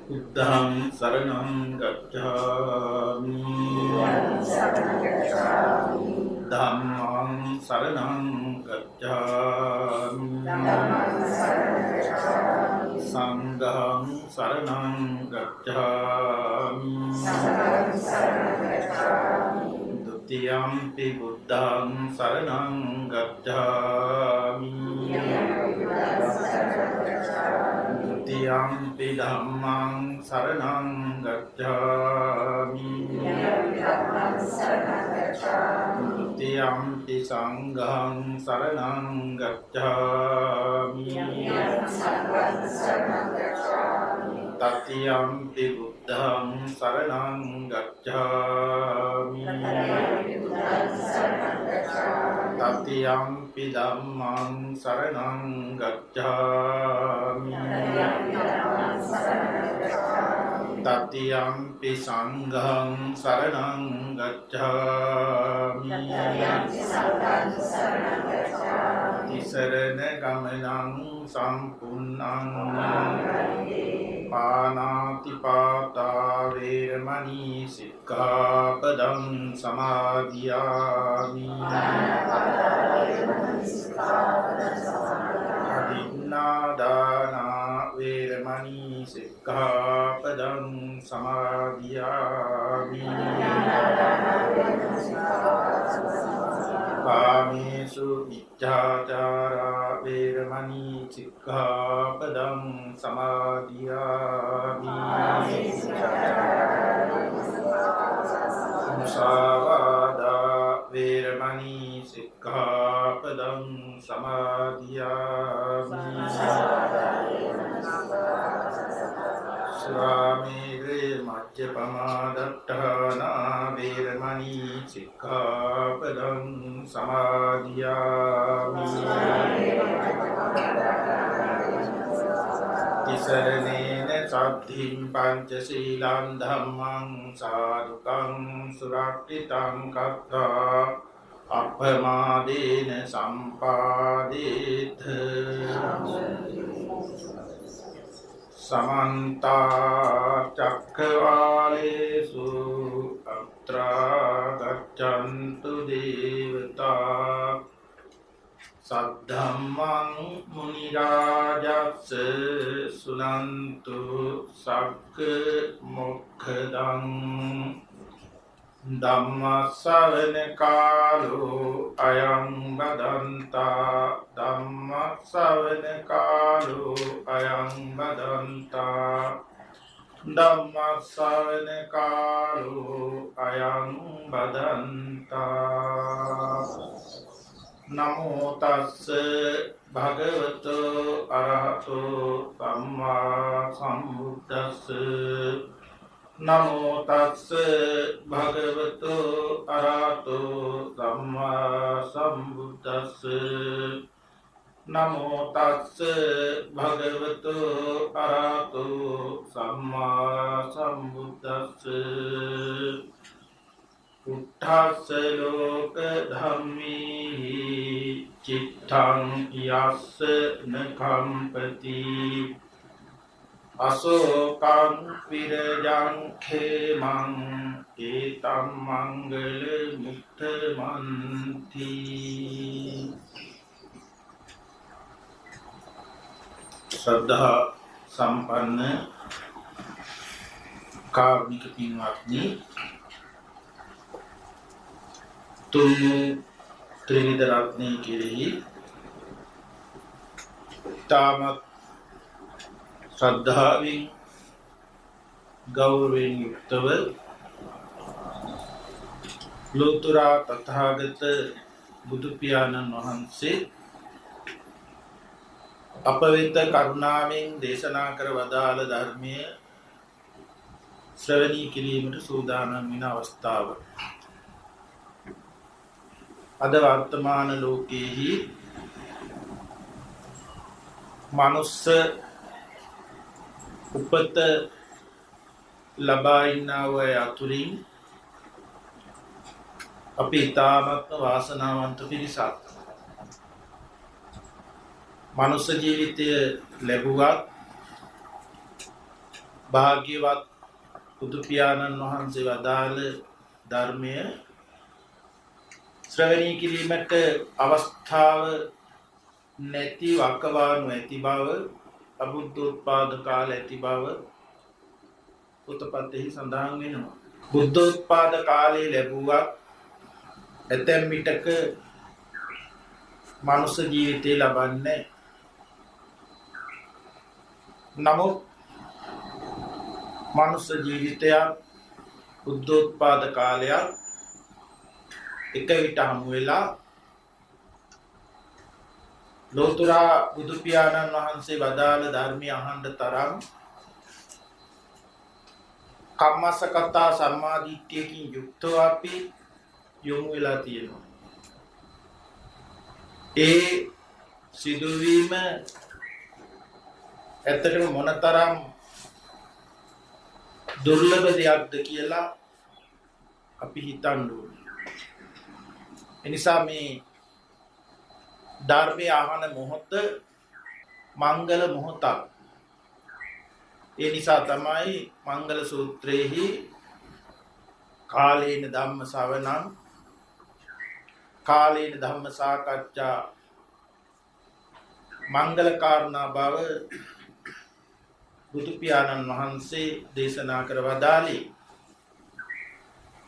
Buddhang saranam gacchami. Dhammang saranam gacchami. Sanghang saranam gacchami. Dutiyampi buddhang saranam gacchami. Dutiyampi dhammang saranam gacchami. Dutiyampi sanghang saranam gacchami. Tatiyampi buddhang saranam gacchami. Tatiyampi dhammang saranam gacchami. Tatiyampi sanghang saranam gacchami. Tisarana gamanang sampunnang. Panatipata veramani sikkhapadam samadhiyami. Adinādāna veramani sikkhapadam samadhiyami. Kāmesu miccācārā veramani sikkhapadam samadhiyami. Musāvādā veramani sikkhapadam samadhiyami. Svāmire majjapamādatthānā veramani sikkhapadam samadhiyami. Tisaranena saddhim pañcaṣīlaṃ dhammaṃ sādhukaṃ surakṛitaṃ kattva appamādena sampādēt. Samantā cakkavālesu atrā gaccantu devatā. Saddhammang munirājassa sunantu sakka mokkhaдаṃ. Dhammasavana kālo ayam badantā. Dhammasavana kālo ayam badantā. Dhammasavana kālo ayam badantā. Namo tassa bhagavato arahato sammā sambuddhassa. Namo tassa bhagavato arahato sammā sambuddhassa. Namo tassa bhagavato arahato sammā sambuddhassa. Uttassa loka dhammihi cittaṃ yassa na kampati. Asokaṃ virajaṃ khemaṃ etam mangala muttamanti. Shraddha sampanna කාර්මික පින්වත්නි, තුන් ත්‍රිවිධ රත්නය කෙරෙහි තාමත් ශ්‍රද්ධාවෙන් ගෞරවයෙන් යුක්තව ලෝතර තථාගත බුදු පියාණන් වහන්සේ අප වෙත කරුණාවෙන් දේශනා කර වදාළ ධර්මය ශ්‍රවණී කිරීමට සූදානම් වෙන අවස්ථාව. අද වර්තමාන ලෝකයේහි මනුස්ස උපත ලබා ඉන්නා වූ අය අතුරින් අපි ඉතාමත්ම වාසනාවන්ත පිරිසක්. මනුස්ස ජීවිතය ලැබුවත් භාග්‍යවත් බුදු පියාණන් වහන්සේ වදාළ ධර්මය ශ්‍රවණය කිරීමට අවස්ථාව නැති වකවානු ඇති බව, අබුද්ධෝත්පාද කාල ඇති බව පොතපතෙහි සඳහන් වෙනවා. බුද්ධෝත්පාද කාලයේ ලැබුවත් ඇතැම් විටක මනුස්ස ජීවිතය ලබන්නේ. නමුත් මනුස්ස ජීවිතයක් බුද්ධෝත්පාද කාලයක් එක විට හමු වෙලා ලෝතුරා බුදු පියාණන් වහන්සේ වදාළ ධර්මය අහන්න තරම් කම්මස්සකතා සම්මාදිට්ඨියකින් යුක්තව අපි යොමු වෙලා තියෙනවා. ඒ සිදුවීම ඇත්තටම මොනතරම් දුර්ලභ දෙයක්ද කියලා අපි හිතන්න ඕනේ. එනිසා මේ ධර්මය අහන මොහොත මංගල මොහොතක්. ඒ නිසා තමයි මංගල සූත්‍රයේහි කාලේන ධම්ම ශ්‍රවණං කාලේන ධම්ම සාකච්ඡා මංගල කාරණා බව බුදු පියාණන් වහන්සේ දේශනා කර වදාළේ.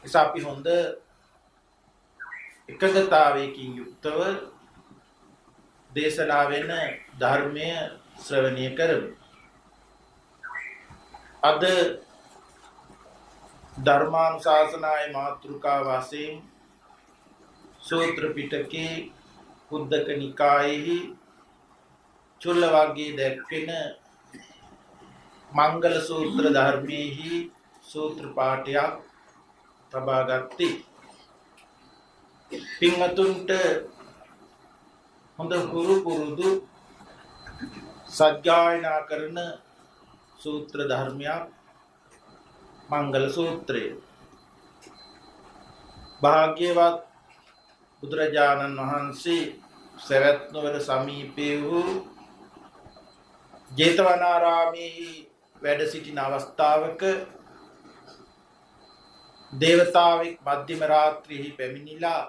එසා අපි හොඳ එකගතාවයකින් යුක්තව දේශනා වෙන ධර්මය ශ්‍රවණය කරමු. අද ධර්මානුශාසනාවේ මාතෘකා වශයෙන් සූත්‍ර පිටකේ කුද්දක නිකායෙහි චුල්ල වර්ගයේ දැක්වෙන මංගල සූත්‍ර ධර්මයේහි සූත්‍ර පාඨයක් තබා ගත්තේ. පින්වතුන්ට හොඳ හුරු පුරුදු සත්‍යයනා කරන සූත්‍ර ධර්මයක් මංගල සූත්‍රය. භාග්‍යවත් බුදුරජාණන් වහන්සේ සවැත් නුවර සමීපයේ වූ ජේතවනාරාමයේ වැඩ සිටින අවස්ථාවක දේවතාවෙක් මධ්‍යම රාත්‍රියේ පැමිණිලා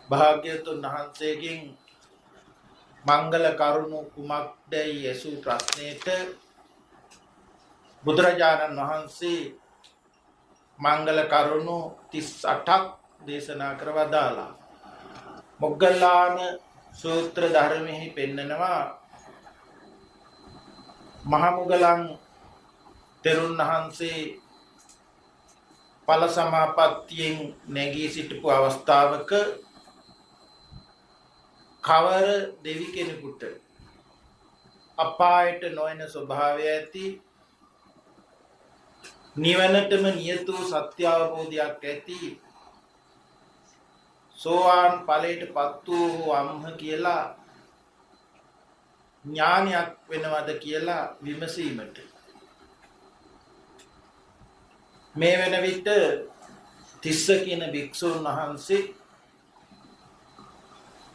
භාග්‍යවතුන් වහන්සේගෙන් මංගල කරුණු කුමක්දයි ඇසූ ප්‍රශ්නයට බුදුරජාණන් වහන්සේ මංගල කරුණු 38ක් දේශනා කර වදාලා. මොග්ගල්ලාන සූත්‍ර ධර්මෙහි පෙන්නනවා මහමුගලන් තෙරුන් වහන්සේ ඵල සමාපත්තියෙන් නැගී සිටපු අවස්ථාවක කවර දෙවි කෙනෙකුට අපායට නොයන ස්වභාවය ඇති නිවනටම නියතු සත්‍ය අවබෝධයක් ඇති සෝවාන් ඵලයටපත් වූ අම්හ කියලා ඥානයක් වෙනවද කියලා විමසීමට මේ වෙන විට තිස්ස කියන භික්ෂුන් වහන්සේ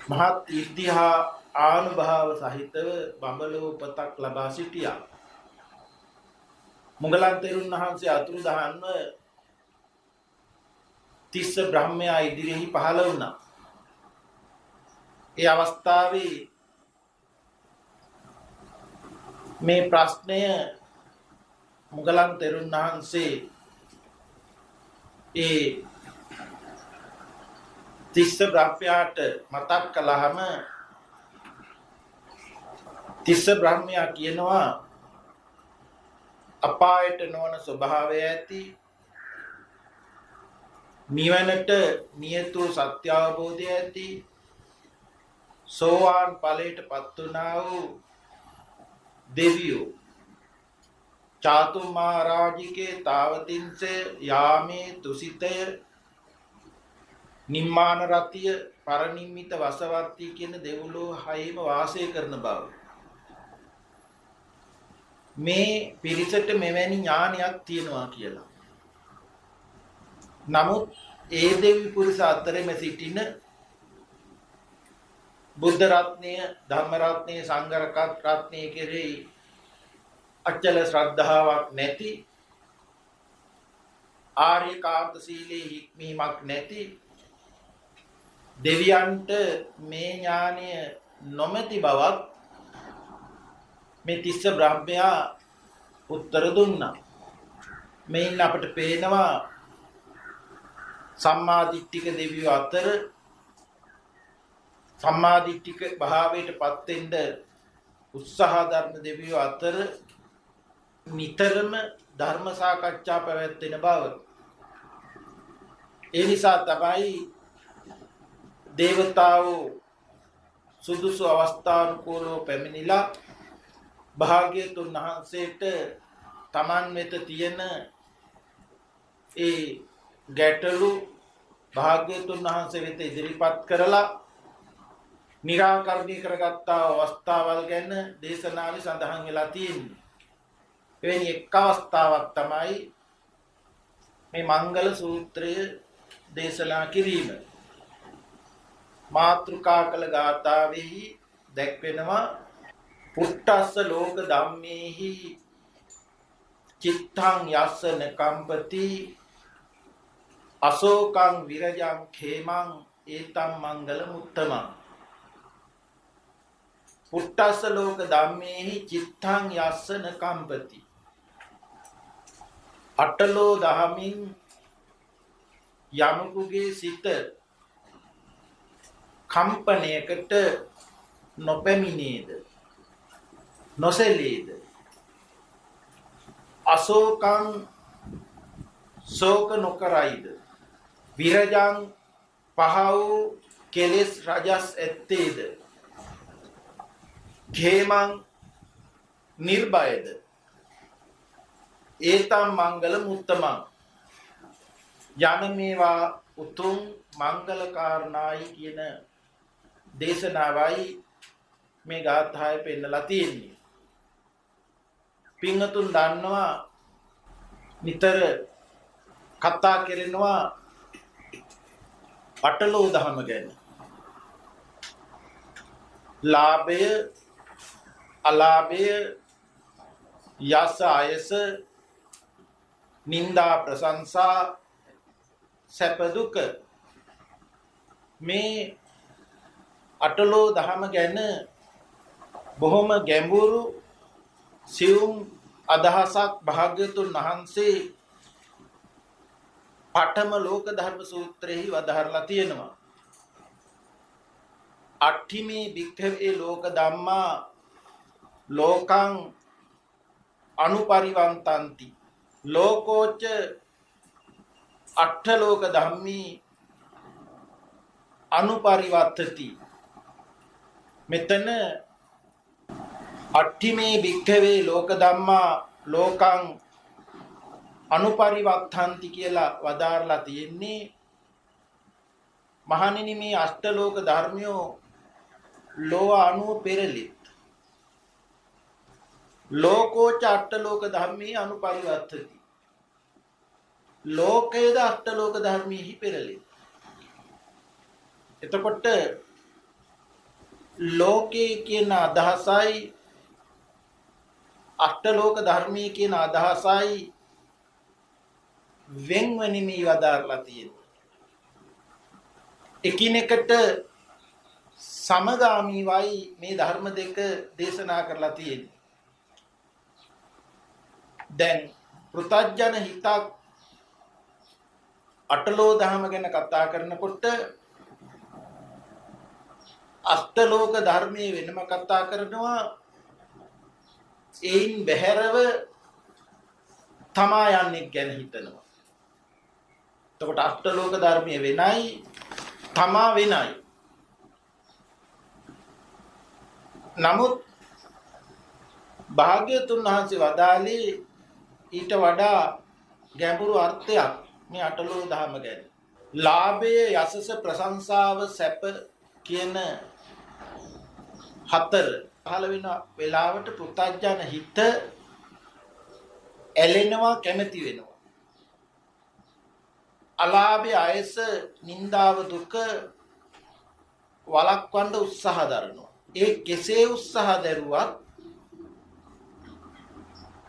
මහත් ඉර්ධිහා ආනුභාව සහිතව බඹලෝ උපතක් ලබා සිටියා. මුගලන් තෙරුන් වහන්සේ අතුරුදහන්ව තිස්ස බ්‍රහ්මයා ඉදිරියෙහි පහළ වුණා. ඒ අවස්ථාවේ මේ ප්‍රශ්නය මුගලන් තෙරුන් වහන්සේ ඒ තිස්ස බ්‍රහ්මයාට මතක් කළාම තිස්ස බ්‍රහ්මයා කියනවා අපායට නොවන ස්වභාවය ඇති නිවනට නියතු සත්‍ය අවබෝධය ඇති සෝවාන් ඵලයටපත් වුණා වූ දෙවියෝ චාතුම්මාරාජිකේ තාවතින්සේ යාමේ තුසිතය නිම්මාන රතිය පරිනිම්මිත වසවර්ති කියන දෙව්ලෝ හයේම වාසය කරන බව. මේ පිරිසට මෙවැනි ඥානයක් තියෙනවා කියලා. නමුත් ඒ දෙවි පුරුෂ අතරෙම සිටින බුද්ධ රත්නය, ධම්ම රත්නය, සංඝ රත්නය කෙරෙහි අචල ශ්‍රද්ධාවක් නැති, ආර්යකාන්ත සීලේ හික්මීමක් නැති දෙවියන්ට මේ ඥානය නොමැති බවත් මේ තිස්ස බ්‍රහ්මයා උත්තර දුන්නා. මේන් අපට පේනවා සම්මාදිට්ඨික දෙවියෝ අතර සම්මාදිට්ඨික භාවයට පත් වෙන්න උත්සාහ දරන දෙවියෝ අතර නිතරම ධර්ම සාකච්ඡා පැවැත්වෙන බව. ඒ නිසා තමයි දේවතාවෝ සුදුසු අවස්ථානුකූලව පැමිණිලා භාග්‍යතුන් වහන්සේට තමන් වෙත තියෙන ඒ ගැටලු භාග්‍යතුන් වහන්සේ වෙත ඉදිරිපත් කරලා निराकरණය කරගත් අවස්ථාවල් ගැන දේශනාවේ සඳහන් වෙලා තියෙනවා. එවැනි එක් අවස්ථාවක් තමයි මේ මංගල සූත්‍රය දේශනා කිරීම. මාතෘකා කළ ගාථාවෙහි දැක්වෙනවා පුට්ටස්ස ලෝක ධම්මේහි චිත්තං යස්ස නකම්පති අශෝකං විරජං khemං ඒතම් මංගල මුත්තමං. පුට්ටස්ස ලෝක ධම්මේහි චිත්තං යස්ස නකම්පති. අටලෝ දහමින් යමකුගේ සිත කම්පනයකට නොපැමිණේද, නොසැලේද, අශෝකං ශෝක නොකරයිද, විරජං පහ වූ කෙලෙස් රජස් ඇත්තේද, khemං නිර්භයද, ඒතම් මංගල මුත්තමං යන මේවා උතුම් මංගල කාරණායි කියන දේශනාවයි මේ ගාථාවේ පෙන්නලා තියෙන්නේ. පින්වතුන් දන්නවා නිතර කතා කරනවා අටලෝ දහම ගැන. ලාභය, අලාභය, යස ආයස, නින්දා ප්‍රශංසා, සැප දුක, මේ අටලෝ දහම ගැන බොහොම ගැඹුරු සියුම් අදහසක් භාග්‍යතුන් වහන්සේ පඨම ලෝක ධර්ම සූත්‍රයේහි වදාරලා තියෙනවා. අට්ඨිමේ භික්ඛවේ ලෝක ධම්මා ලෝකං අනුපරිවන්තಂತಿ ලෝකෝච අට්ඨ ලෝක ධම්මී අනුපරිවත්තති. මෙතන අට්ඨිමේ භික්ඛවේ ලෝක ධම්මා ලෝකං අනුපරිවත්තಂತಿ කියලා වදාරලා තියෙන්නේ මහණෙනි මේ අෂ්ටලෝක ධර්මයෝ ලෝව අනුව පෙරලිත්. ලෝකෝච අට්ඨලෝක ධම්මේ අනුපරිවත්තති. ලෝකයේද අෂ්ටලෝක ධර්මෙහි පෙරලිත්. එතකොට ලෝකේ කියන අදහසයි අෂ්ටලෝක ධර්මයේ කියන අදහසයි වෙන්වනිමි වදාරලා තියෙනවා. එකිනෙකට සමගාමීවයි මේ ධර්ම දෙක දේශනා කරලා තියෙන්නේ. දැන් පෘථග්ජන හිතක් අටලෝ දහම ගැන කතා කරනකොට අෂ්ටලෝක ධර්මයේ වෙනම කතා කරනවා. ඒයින් බැහැරව තමා යන්නේ ගැන හිතනවා. එතකොට අෂ්ටලෝක ධර්මයේ වෙනයි, තමා වෙනයි. නමුත් භාග්‍යතුන් වහන්සේ වදාළේ ඊට වඩා ගැඹුරු අර්ථයක් මේ අටලෝ දහම ගැන. ලාභය යසස ප්‍රශංසාව සැප කියන හතර පහළ වෙන වෙලාවට පුත්තජන හිත ඇලෙනවා කැමති වෙනවා. අලාභය අයස නින්දාව දුක වළක්වන්න උත්සාහ දරනවා. ඒ කෙසේ උත්සාහ දරුවත්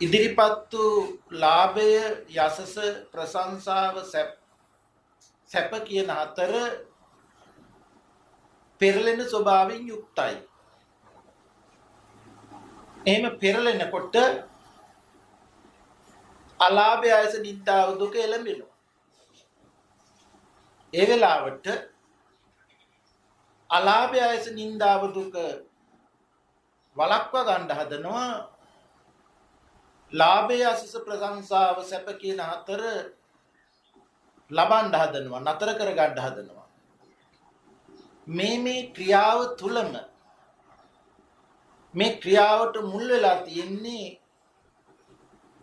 ඉදිරිපත් වූ ලාභය යසස ප්‍රශංසාව සැප කියන හතර පෙරලෙන ස්වභාවයෙන් යුක්තයි. එහෙම පෙරලෙනකොට අලාභය අයස නින්දාව දුක එළඹෙනවා. ඒ වෙලාවට අලාභය අයස නින්දාව දුක වළක්ව ගන්න හදනවා. ලාභය අසස ප්‍රශංසාව සැප කියන හතර ලබන්න හදනවා, නතර කර ගන්න හදනවා. මේ ක්‍රියාව තුලම මේ ක්‍රියාවට මුල් වෙලා තියෙන්නේ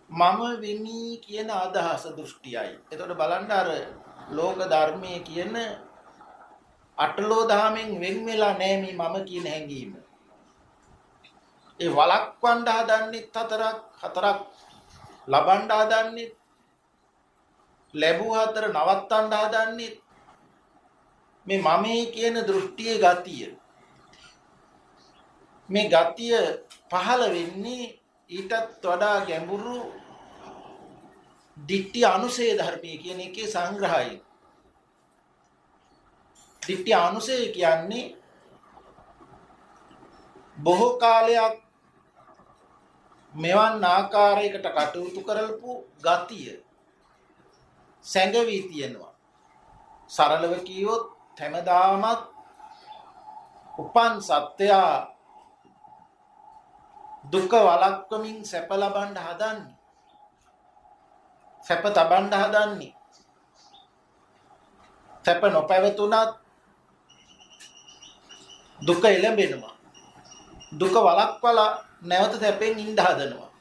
මම වෙමි කියන අදහස දෘෂ්ටියයි. එතකොට බලන්න අර ලෝක ධර්මයේ කියන අටලෝ දහමෙන් වෙන් වෙලා නැහැ මේ මම කියන හැඟීම. ඒ වළක්වන්න හදන්නේ හතරක් ලබන්න හදන්නේ ලැබුව හතර නවත්තන්න හදන්නේ මේ මමේ කියන දෘෂ්ටියේ ගතිය. මේ ගතිය පහළ වෙන්නේ ඊටත් වඩා ගැඹුරු ditthi අනුසය ධර්මයේ කියන එකේ සංග්‍රහය. ditthi අනුසය කියන්නේ බොහෝ කාලයක් මෙවන් ආකාරයකට කටයුතු කරලපු ගතිය සැඟවී තියෙනවා. සරලව කියොත් හැමදාමත් උපන් සත්‍යය දුක වළක්වමින් සැප ලබන්න හදන්නේ. සැප තබන්න හදන්නේ. සැප නොපැවතුනත් දුක එළඹෙනවා. දුක වළක්වලා නැවත සැපෙන් ඉඳ හදනවා.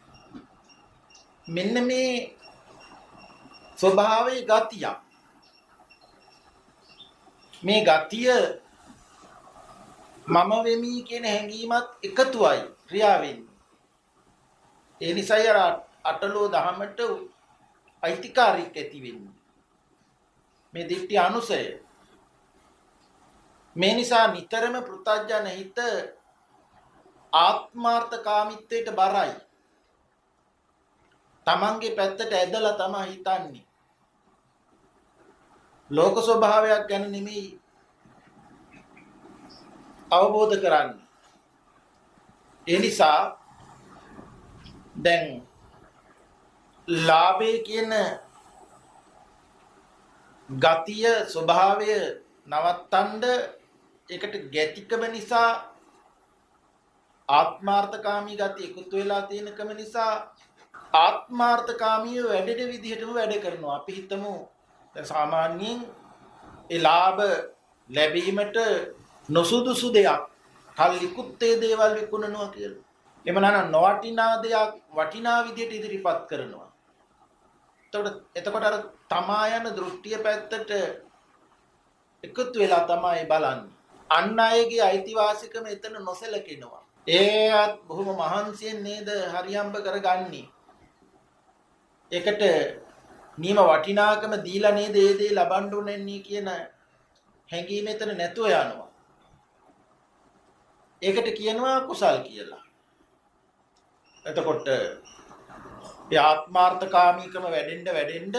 මෙන්න මේ ස්වභාවයේ ගතිය. මේ ගතිය මම වෙමි කියන හැඟීමත් එකතුවයි ක්‍රියාවෙන්නේ. ඒ නිසායි අර අටලෝ දහමට අයිතිකාරීක ඇති වෙන්නේ. මේ ditthi අනුසය. මේ නිසා නිතරම පෘථග්ජන හිත ආත්මාර්ථකාමීත්වයට බරයි. තමන්ගේ පැත්තට ඇදලා තමයි හිතන්නේ. ලෝක ස්වභාවයක් ගැන නෙමෙයි අවබෝධ කරන්නේ. ඒ නිසා දැන් ලාභය කියන ගතිය ස්වභාවය නවත්තන්න ඒකට ගැතිකම නිසා ආත්මාර්ථකාමී ගතිය එකතු වෙලා තියෙනකම නිසා ආත්මාර්ථකාමීව වැඩෙන විදිහටම වැඩ කරනවා. අපි හිතමු සාමාන්‍යයෙන් ඒ ලාභ ලැබීමට නොසුදුසු දෙයක් කල්ලිකුත් ඒ දේවල් විකුණනවා කියලා. එහෙම නැත්නම් නොවටිනා දෙයක් වටිනා විදිහට ඉදිරිපත් කරනවා. එතකොට අර තමා යන දෘෂ්ටිය පැත්තට එකතු වෙලා තමයි බලන්නේ. අන් අයගේ අයිතිවාසිකම එතන නොසලකිනවා. ඒත් බොහොම මහන්සියෙන් නේද හරියම්බ කරගන්නේ. ඒකට නියම වටිනාකම දීලා නේද ඒ දේ ලබන්න ඕනේ කියන හැඟීම එතන නැතුව යනවා. ඒකට කියනවා කුසල් කියලා. එතකොට ඒ ආත්මාර්ථකාමීකම වැඩෙන්න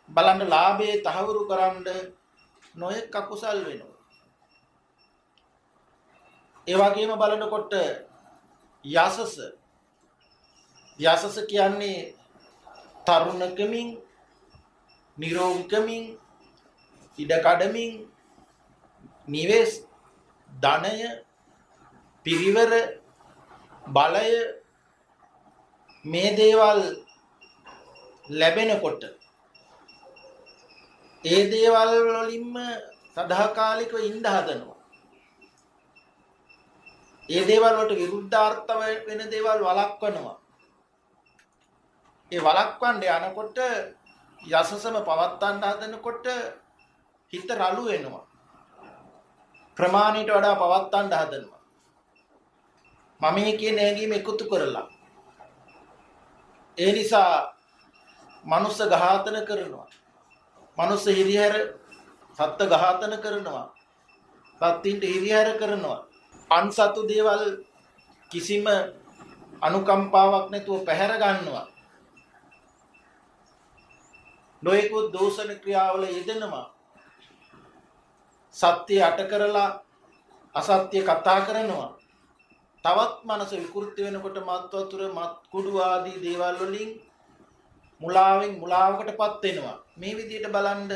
බලන්න ලාභයේ තහවුරු කරන්න නොයෙක් අකුසල් වෙනවා. ඒ වගේම බලනකොට යසස කියන්නේ තරුණකමින් නිරෝගීකමින් ඉඩකඩමින් නිවෙස් ධනය පිරිවර බලය මේ දේවල් ලැබෙනකොට ඒ දේවල් වලින්ම සදාකාලිකව ඉඳ හදනවා. ඒ දේවල් වලට විරුද්ධාර්ථ වෙන දේවල් වළක්වනවා. ඒ වළක්වන්න යනකොට යසසම පවත්තන්න හදනකොට හිත රළු වෙනවා. ප්‍රමාණයට වඩා පවත්තන්න හදනවා. මම කියන හැඟීම එකතු කරලා. ඒ නිසා මනුස්ස ඝාතන කරනවා. මනුස්ස හිරිහැර සත්ත්ව ඝාතන කරනවා. සත්ත්වින්ට හිරිහැර කරනවා. අන්සතු දේවල් කිසිම අනුකම්පාවක් නැතුව පැහැර ගන්නවා. නොයෙකුත් දෝෂණ ක්‍රියාවල යෙදෙනවා. සත්‍ය අට කරලා අසත්‍ය කතා කරනවා. තවත් මනස විකෘති වෙනකොට මත් වතුර මත් කුඩු ආදී දේවල් වලින් මුලාවෙන් මුලාවකටපත් වෙනවා. මේ විදිහට බලන්න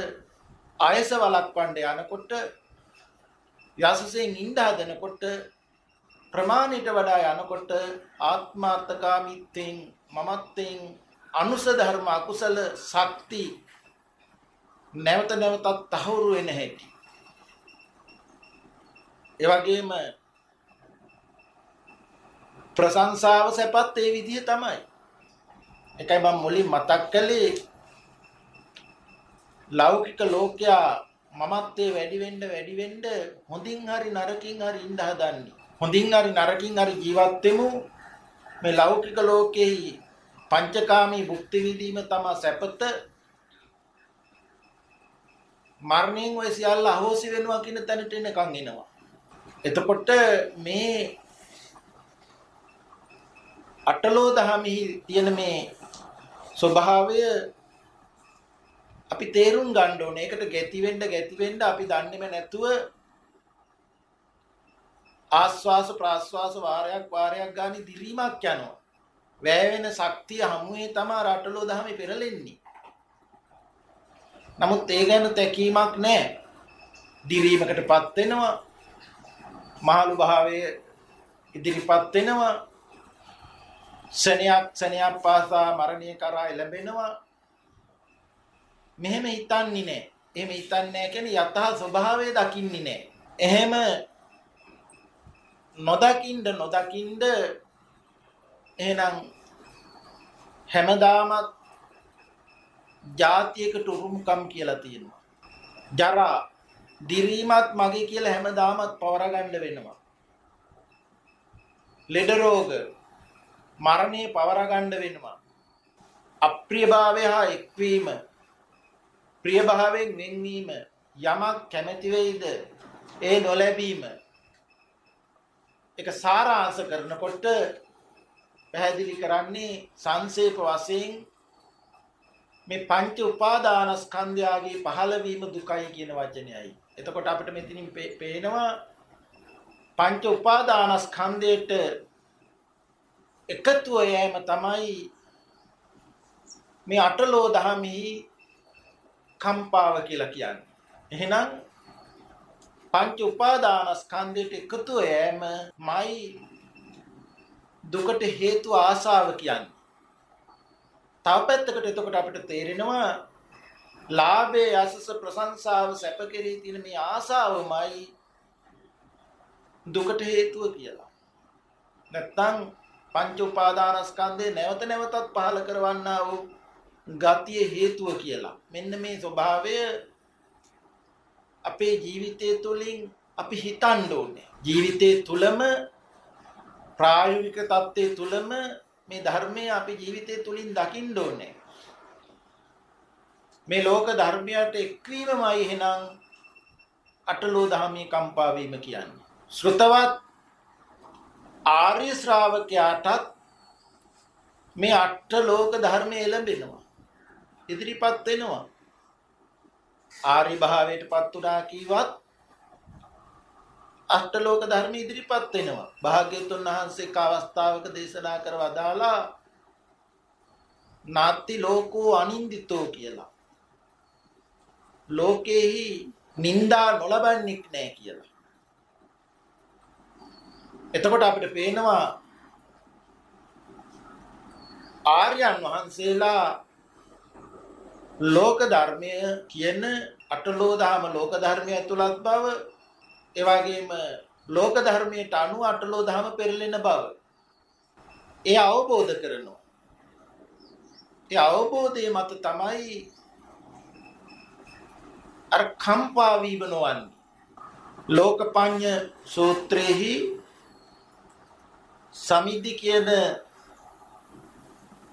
ආයස වළක්වන්න යනකොට යසසෙන් ඉඳ හදනකොට ප්‍රමාණයට වඩා යනකොට ආත්මාර්ථකාමීත්වයෙන් මමත්වයෙන් අනුස ධර්ම අකුසල ශක්ති නැවත නැවතත් තහවුරු වෙන හැටි. ඒ වගේම ප්‍රශංසාව සැපත් ඒ විදිහ තමයි. එකයි මම මුලින් මතක් කළේ ලෞකික ලෝකයා මමත්වයේ වැඩි වෙන්න හොඳින් හරි නරකින් හරි ඉඳ හදන්නේ. හොඳින් හරි නරකින් හරි ජීවත් වෙමු. මේ ලෞකික ලෝකයේ පංචකාමී භුක්ති විඳීම තමයි සැපත. මරණයෙන් ඔය සියල්ල අහෝසි වෙනවා කියන තැනට එනකන් එනවා. එතකොට මේ අටලෝ දහමෙහි තියෙන මේ ස්වභාවය අපි තේරුම් ගන්න ඕනේ. ඒකට ගැති වෙන්න අපි දන්නේම නැතුව ආස්වාස ප්‍රාස්වාස වාරයක් ගානේ දිරීමක් යනවා. වැය වෙන ශක්තිය හමුවේ තමයි අටලෝ දහමේ පෙරලෙන්නේ. නමුත් ඒ ගැන තැකීමක් නැහැ. දිරීමකටපත් වෙනවා. මහලු භාවයේ ඉදිරිපත් වෙනවා. සෙනියක් පාසා මරණය කරා එළඹෙනවා. මෙහෙම හිතන්නේ නැහැ. එහෙම හිතන්නේ නැහැ කියන්නේ යථා ස්වභාවය දකින්නේ නැහැ. එහෙම නොදකින්න එහෙනම් හැමදාමත් જાතියකට උරුමකම් කියලා තියෙනවා. ජරා දිරීමත් මගේ කියලා හැමදාමත් පවර ගන්න වෙනවා. ලෙඩ රෝග මරණේ පවර ගන්න වෙනවා. අප්‍රියභාවය හා එක්වීම ප්‍රියභාවයෙන් වෙන්වීම යමක් කැමැති වෙයිද ඒ නොලැබීම ඒක සාරාංශ කරනකොට පැහැදිලි කරන්නේ සංක්ෂේප වශයෙන් මේ පංච උපාදානස්කන්ධයගේ පහළවීම දුකයි කියන වචනයයි. එතකොට අපිට මෙතනින් පේනවා පංච උපාදානස්කන්ධයට එකතුව යෑම තමයි මේ අටලෝ දහමෙහි කම්පාව කියලා කියන්නේ. එහෙනම් පංච උපාදානස්කන්ධයට එකතුව යෑමයි දුකට හේතු ආසාව කියන්නේ. තව පැත්තකට එතකොට අපිට තේරෙනවා ලාභයේ යසස ප්‍රශංසාව සැප කෙරෙහි තියෙන මේ ආසාවමයි දුකට හේතුව කියලා. නැත්නම් පංච උපාදානස්කන්ධේ නැවත නැවතත් පහළ කරවන්නා වූ ගතිය හේතුව කියලා. මෙන්න මේ ස්වභාවය අපේ ජීවිතය තුළින් අපි හිතන්න ඕනේ. ජීවිතය තුළම ප්‍රායෝගික தත්ත්වයේ තුළම මේ ධර්මය අපි ජීවිතය තුළින් දකින්න ඕනේ. මේ ලෝක ධර්මයට එක්වීමමයි එහෙනම් අටලෝ දහමේ කම්පා වීම කියන්නේ. ශ්‍රුතවත් ආර්ය ශ්‍රාවකයාටත් මේ අටලෝක ධර්මයේ එළඹෙනවා. ඉදිරිපත් වෙනවා. ආර්ය භාවයටපත් උනා කීවත් අටලෝක ධර්ම ඉදිරිපත් වෙනවා. භාග්‍යවතුන් වහන්සේ එක් අවස්ථාවක දේශනා කර වදාලා නාති ලෝකෝ අනින්දිතෝ කියලා. ලෝකේහි නිന്ദා නොලබන්නෙක් නැහැ කියලා. එතකොට අපිට පේනවා ආර්යයන් වහන්සේලා ලෝක ධර්මය කියන අටලෝ දහම ලෝක ධර්මය ඇතුළත් බව, ඒ වගේම ලෝක ධර්මයට අනුව අටලෝ දහම පෙරලෙන බව ඒ අවබෝධ කරනවා. ඒ අවබෝධය මත තමයි අර කම්පා වීම නොවන්නේ. ලෝකපඤ්ඤ සූත්‍රයේහි සමිද්ධි කියන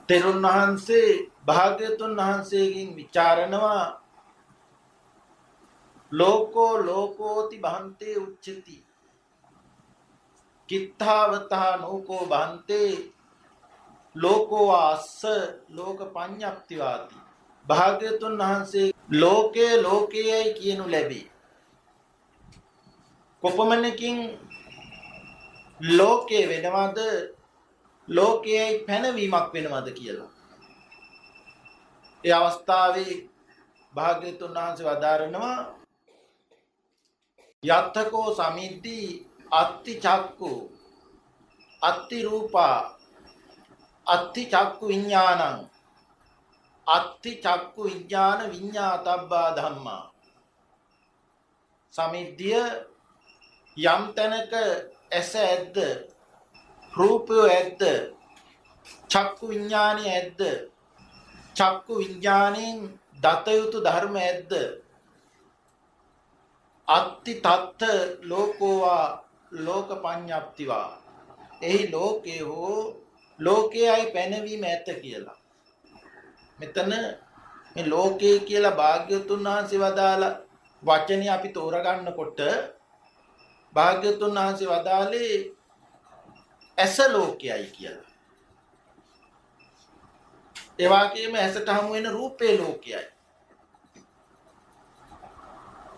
තෙරුන් වහන්සේ භාග්‍යතුන් වහන්සේගෙන් විචාරනවා ලෝකෝ ලෝකෝති බහන්තේ උච්චති කිත්තාවතා නෝකෝ බහන්තේ ලෝකෝ ආස්ස ලෝක පඤ්ඤප්තිවාති. භාග්‍යතුන් වහන්සේ ලෝකේ ලෝකයයි කියනු ලැබේ. කොපමණකින් ලෝකේ වෙනවද ලෝකයයි පැනවීමක් වෙනවද කියලා. ඒ අවස්ථාවේ භාග්‍යතුන් වහන්සේ වදාරනවා යත්තකෝ සමිද්ධි අත්ති චක්කු අත්ති රූපා අත්ති චක්කු විඥානං අත්ති චක්කු විඥාන විඤ්ඤාතබ්බා ධම්මා. සමිද්ධිය යම් තැනක ඇස ඇද්ද රූපය ඇද්ද චක්කු විඥානය ඇද්ද චක්කු විඥාණයෙන් දත යුතු ධර්ම ඇද්ද අත්ති තත්ත ලෝකෝවා ලෝක පඤ්ඤප්තිවා. එහි ලෝකේ හෝ ලෝකයයි පැනවීම ඇත කියලා. මෙතන මේ ලෝකේ කියලා භාග්‍යවතුන් වහන්සේ වදාළ වචනේ අපි තෝරගන්නකොට භාග්‍යවතුන් වහන්සේ වදාළේ ඇස ලෝකයයි කියලා. ඒ වගේම ඇසට හමු වෙන රූපේ ලෝකයයි.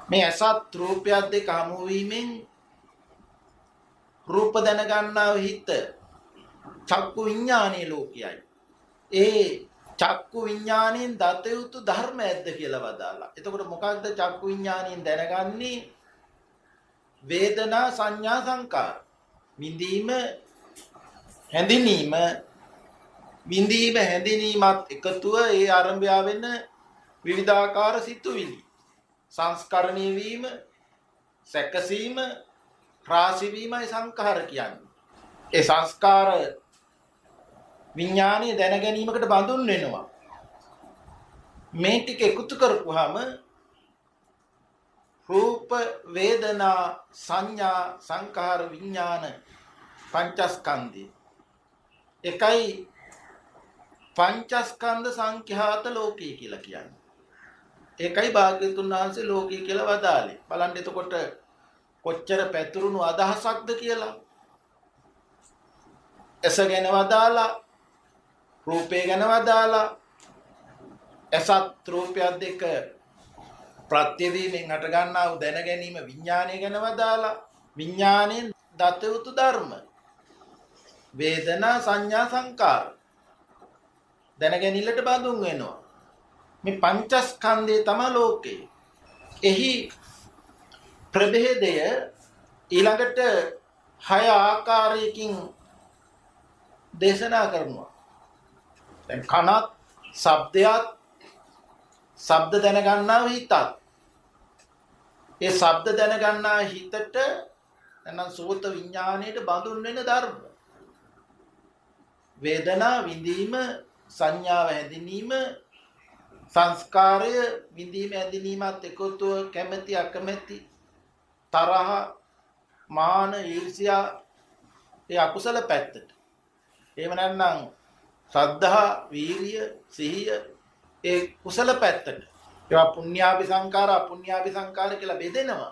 මේ ඇසත් රූපයත් දෙක හමු වීමෙන් රූප දැන ගන්නා හිත චක්කු විඥානයේ ලෝකයයි. ඒ චක්කු විඥාණයෙන් දත යුතු ධර්ම ඇද්ද කියලා වදාලා. එතකොට මොකක්ද චක්කු විඥාණයෙන් දැනගන්නේ? වේදනා සංඥා සංකාර. විඳීම හැඳිනීම විඳීම හැඳිනීමත් එකතුව ඒ ආරම්භය වෙන විවිධාකාර සිතුවිලි සංස්කරණය වීම සැකසීම රාශි වීමයි සංඛාර කියන්නේ. ඒ සංස්කාර විඥානය දැන ගැනීමකට බඳුන් වෙනවා. මේ ටික එකතු කරපුවාම රූප වේදනා සංඥා සංඛාර විඥාන පංචස්කන්ධය එකයි පංචස්කන්ධ සංඛ්‍යාත ලෝකය කියලා කියන්නේ. ඒකයි භාග්‍යවතුන් වහන්සේ ලෝකය කියලා වදාළේ. බලන්න එතකොට කොච්චර පැතුරුණු අදහසක්ද කියලා. ඇස ගැන වදාලා රූපේ ගැන වදාලා ඇසත් රූපයත් දෙක ප්‍රත්‍යවීමෙන් හට ගන්නා වූ දැන ගැනීම විඥානය ගැන වදාලා විඥාණයෙන් දත යුතු ධර්ම වේදනා සංඥා සංකාර දැනගැනිල්ලට බඳුන් වෙනවා. මේ පංචස්කන්ධය තමයි ලෝකේ. එහි ප්‍රභේදය ඊළඟට 6 ආකාරයකින් දේශනා කරනවා. දැන් කනත් ශබ්දයක් ශබ්ද දැනගන්නා හිතත් ඒ ශබ්ද දැනගන්නා හිතට නැත්නම් සෝත විඥාණයට බඳුන් වෙන ධර්ම වේදනා විඳීම සංඥාව හැඳිනීම සංස්කාරය විඳීම හැඳිනීමත් එකතුව කැමැති අකමැති තරහ මාන ඊර්ෂ්‍යා ඒ අකුසල පැත්තට. එහෙම නැත්නම් ශ්‍රද්ධා වීරිය සිහිය ඒ කුසල පැත්තට. ඒවා පුණ්‍යාභි සංකාර අපුණ්‍යාභි සංකාර කියලා බෙදෙනවා.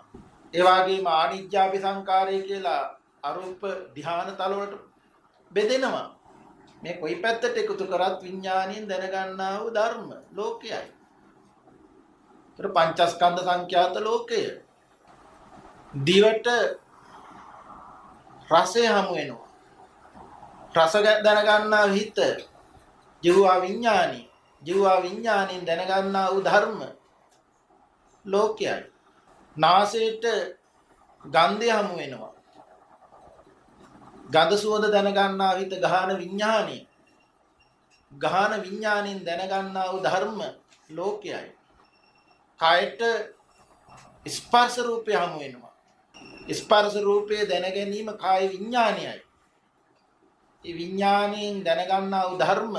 ඒ වගේම ආනිජ්ජාභි සංකාරය කියලා අරූප ධ්‍යාන තල වලට බෙදෙනවා. මේ කොයි පැත්තට එකතු කරත් විඥාණයෙන් දැනගන්නා වූ ධර්ම ලෝකයයි. ඒතර පංචස්කන්ධ සංඛ්‍යාත ලෝකය. දිවට රසය හමු වෙනවා. රස දැනගන්නා හිත ජීවා විඥානි. ජීවා විඥාණයෙන් දැනගන්නා වූ ධර්ම ලෝකයයි. නාසයට ගන්ධය හමු වෙනවා. ගඳ සුවඳ දැනගන්නා හිත ගාහන විඥානි. ගාහන විඥාණයෙන් දැනගන්නා වූ ධර්ම ලෝකයයි. කායට ස්පර්ශ රූපය හමු වෙනවා. ස්පර්ශ රූපය දැන ගැනීම කාය විඥානයයි. ඒ විඥාණයෙන් දැනගන්නා වූ ධර්ම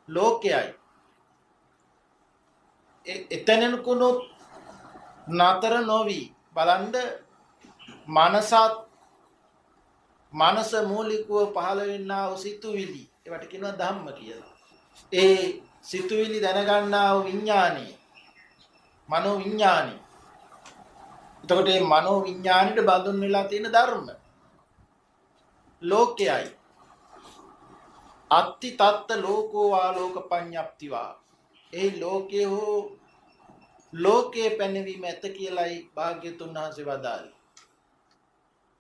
ලෝකයයි. එතනකුණොත් නතර නොවි බලන්න මනස මූලිකව පහළ වෙන්නා වූ සිතුවිලි ඒවට කියනවා ධම්ම කියලා. ඒ සිතුවිලි දැනගන්නා වූ විඥානි මනෝ විඥානි. එතකොට මේ මනෝ විඥානෙට බඳුන් වෙලා තියෙන ධර්ම ලෝකයයි. අත්ති තත්ත ලෝකෝ ආලෝක පඤ්ඤප්තිවා. ඒ ලෝකයේ හෝ ලෝකයේ පැනවීම ඇත කියලායි භාග්‍යතුන් වහන්සේ වදාළේ.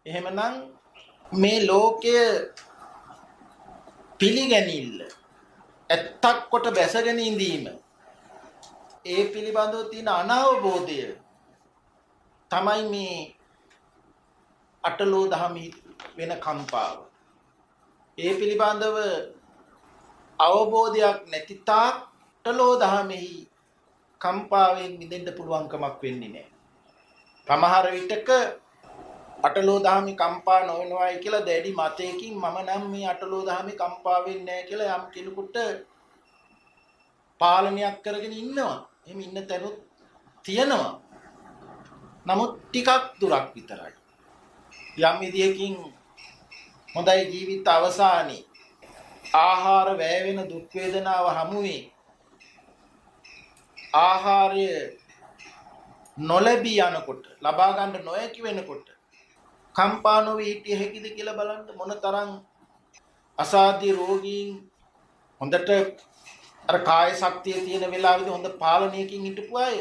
එහෙමනම් මේ ලෝකය පිළිගැනිල්ල ඇත්තක් කොට බැසගෙන ඉඳීම ඒ පිළිබඳව තියෙන අනවබෝධය තමයි මේ අටලෝ දහමෙහි වෙන කම්පාව. ඒ පිළිබඳව අවබෝධයක් නැති තාක් අටලෝ දහමෙහි කම්පාවෙන් මිදෙන්න පුළුවන්කමක් වෙන්නේ නැහැ. සමහර විටක අටලෝ දහමේ කම්පා නොවෙනවායි කියලා දැඩි මතයකින් මම නම් මේ අටලෝ දහමේ කම්පා වෙන්නේ නැහැ කියලා යම් කෙනෙකුට පාලනයක් කරගෙන ඉන්නවා. එහෙම ඉන්න තැනුත් තියෙනවා. නමුත් ටිකක් දුරක් විතරයි. යම් විදියකින් හොඳයි ජීවිත අවසානයේ ආහාර වැය වෙන දුක් වේදනාව හමුවේ ආහාරය නොලැබී යනකොට ලබා ගන්න නොහැකි වෙනකොට කම්පා නොවී හිටිය හැකිද කියලා බලන්න මොනතරම් අසාධ්‍ය රෝගීන් හොඳට අර කාය ශක්තිය තියෙන වෙලාවෙදී හොඳ පාලනයකින් හිටපු අය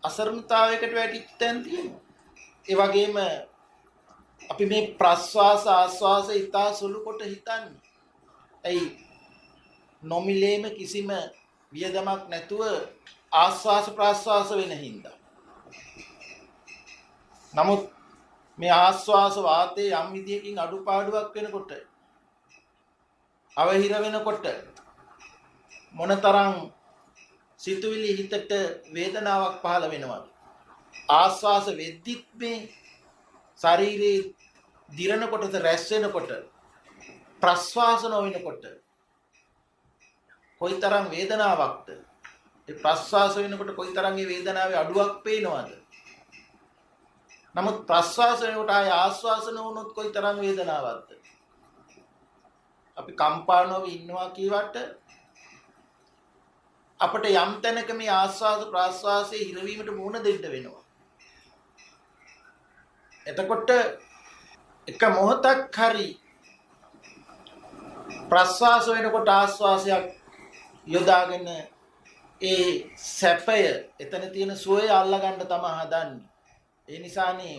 අසරණතාවයකට වැටිච්ච තැන් තියෙනවා. ඒ වගේම අපි මේ ප්‍රස්වාස ආස්වාස ඊතා සුළු කොට හිතන්නේ. ඇයි නොමිලේම කිසිම වියදමක් නැතුව ආස්වාස ප්‍රස්වාස වෙන හින්දා. නමුත් මේ ආස්වාස වාතයේ යම් විදියකින් අඩුපාඩුවක් වෙනකොට අවහිර වෙනකොට මොනතරම් සිතුවිලි හිතට වේදනාවක් පහළ වෙනවද? ආස්වාස වෙද්දිත් මේ ශරීරයේ දිරනකොටද රැස් වෙනකොට ප්‍රස්වාස නොවෙනකොට කොයිතරම් වේදනාවක්ද? ඒ ප්‍රස්වාස වෙනකොට කොයිතරම් ඒ වේදනාවේ අඩුවක් පේනවද? නමුත් ප්‍රස්වාස වෙනකොට ආය ආස්වාස නොවුනොත් කොයිතරම් වේදනාවක්ද? අපි කම්පා නොවි ඉන්නවා කියවට අපිට යම් තැනක මේ ආස්වාද ප්‍රාස්වාසයේ හිරවීමට මුහුණ දෙන්න වෙනවා. එතකොට එක මොහොතක් හරි ප්‍රාස්වාස වෙනකොට ආස්වාසයක් යොදාගෙන ඒ සැපය එතන තියෙන සුවය අල්ලගන්න තමයි හදන්නේ. ඒ නිසානේ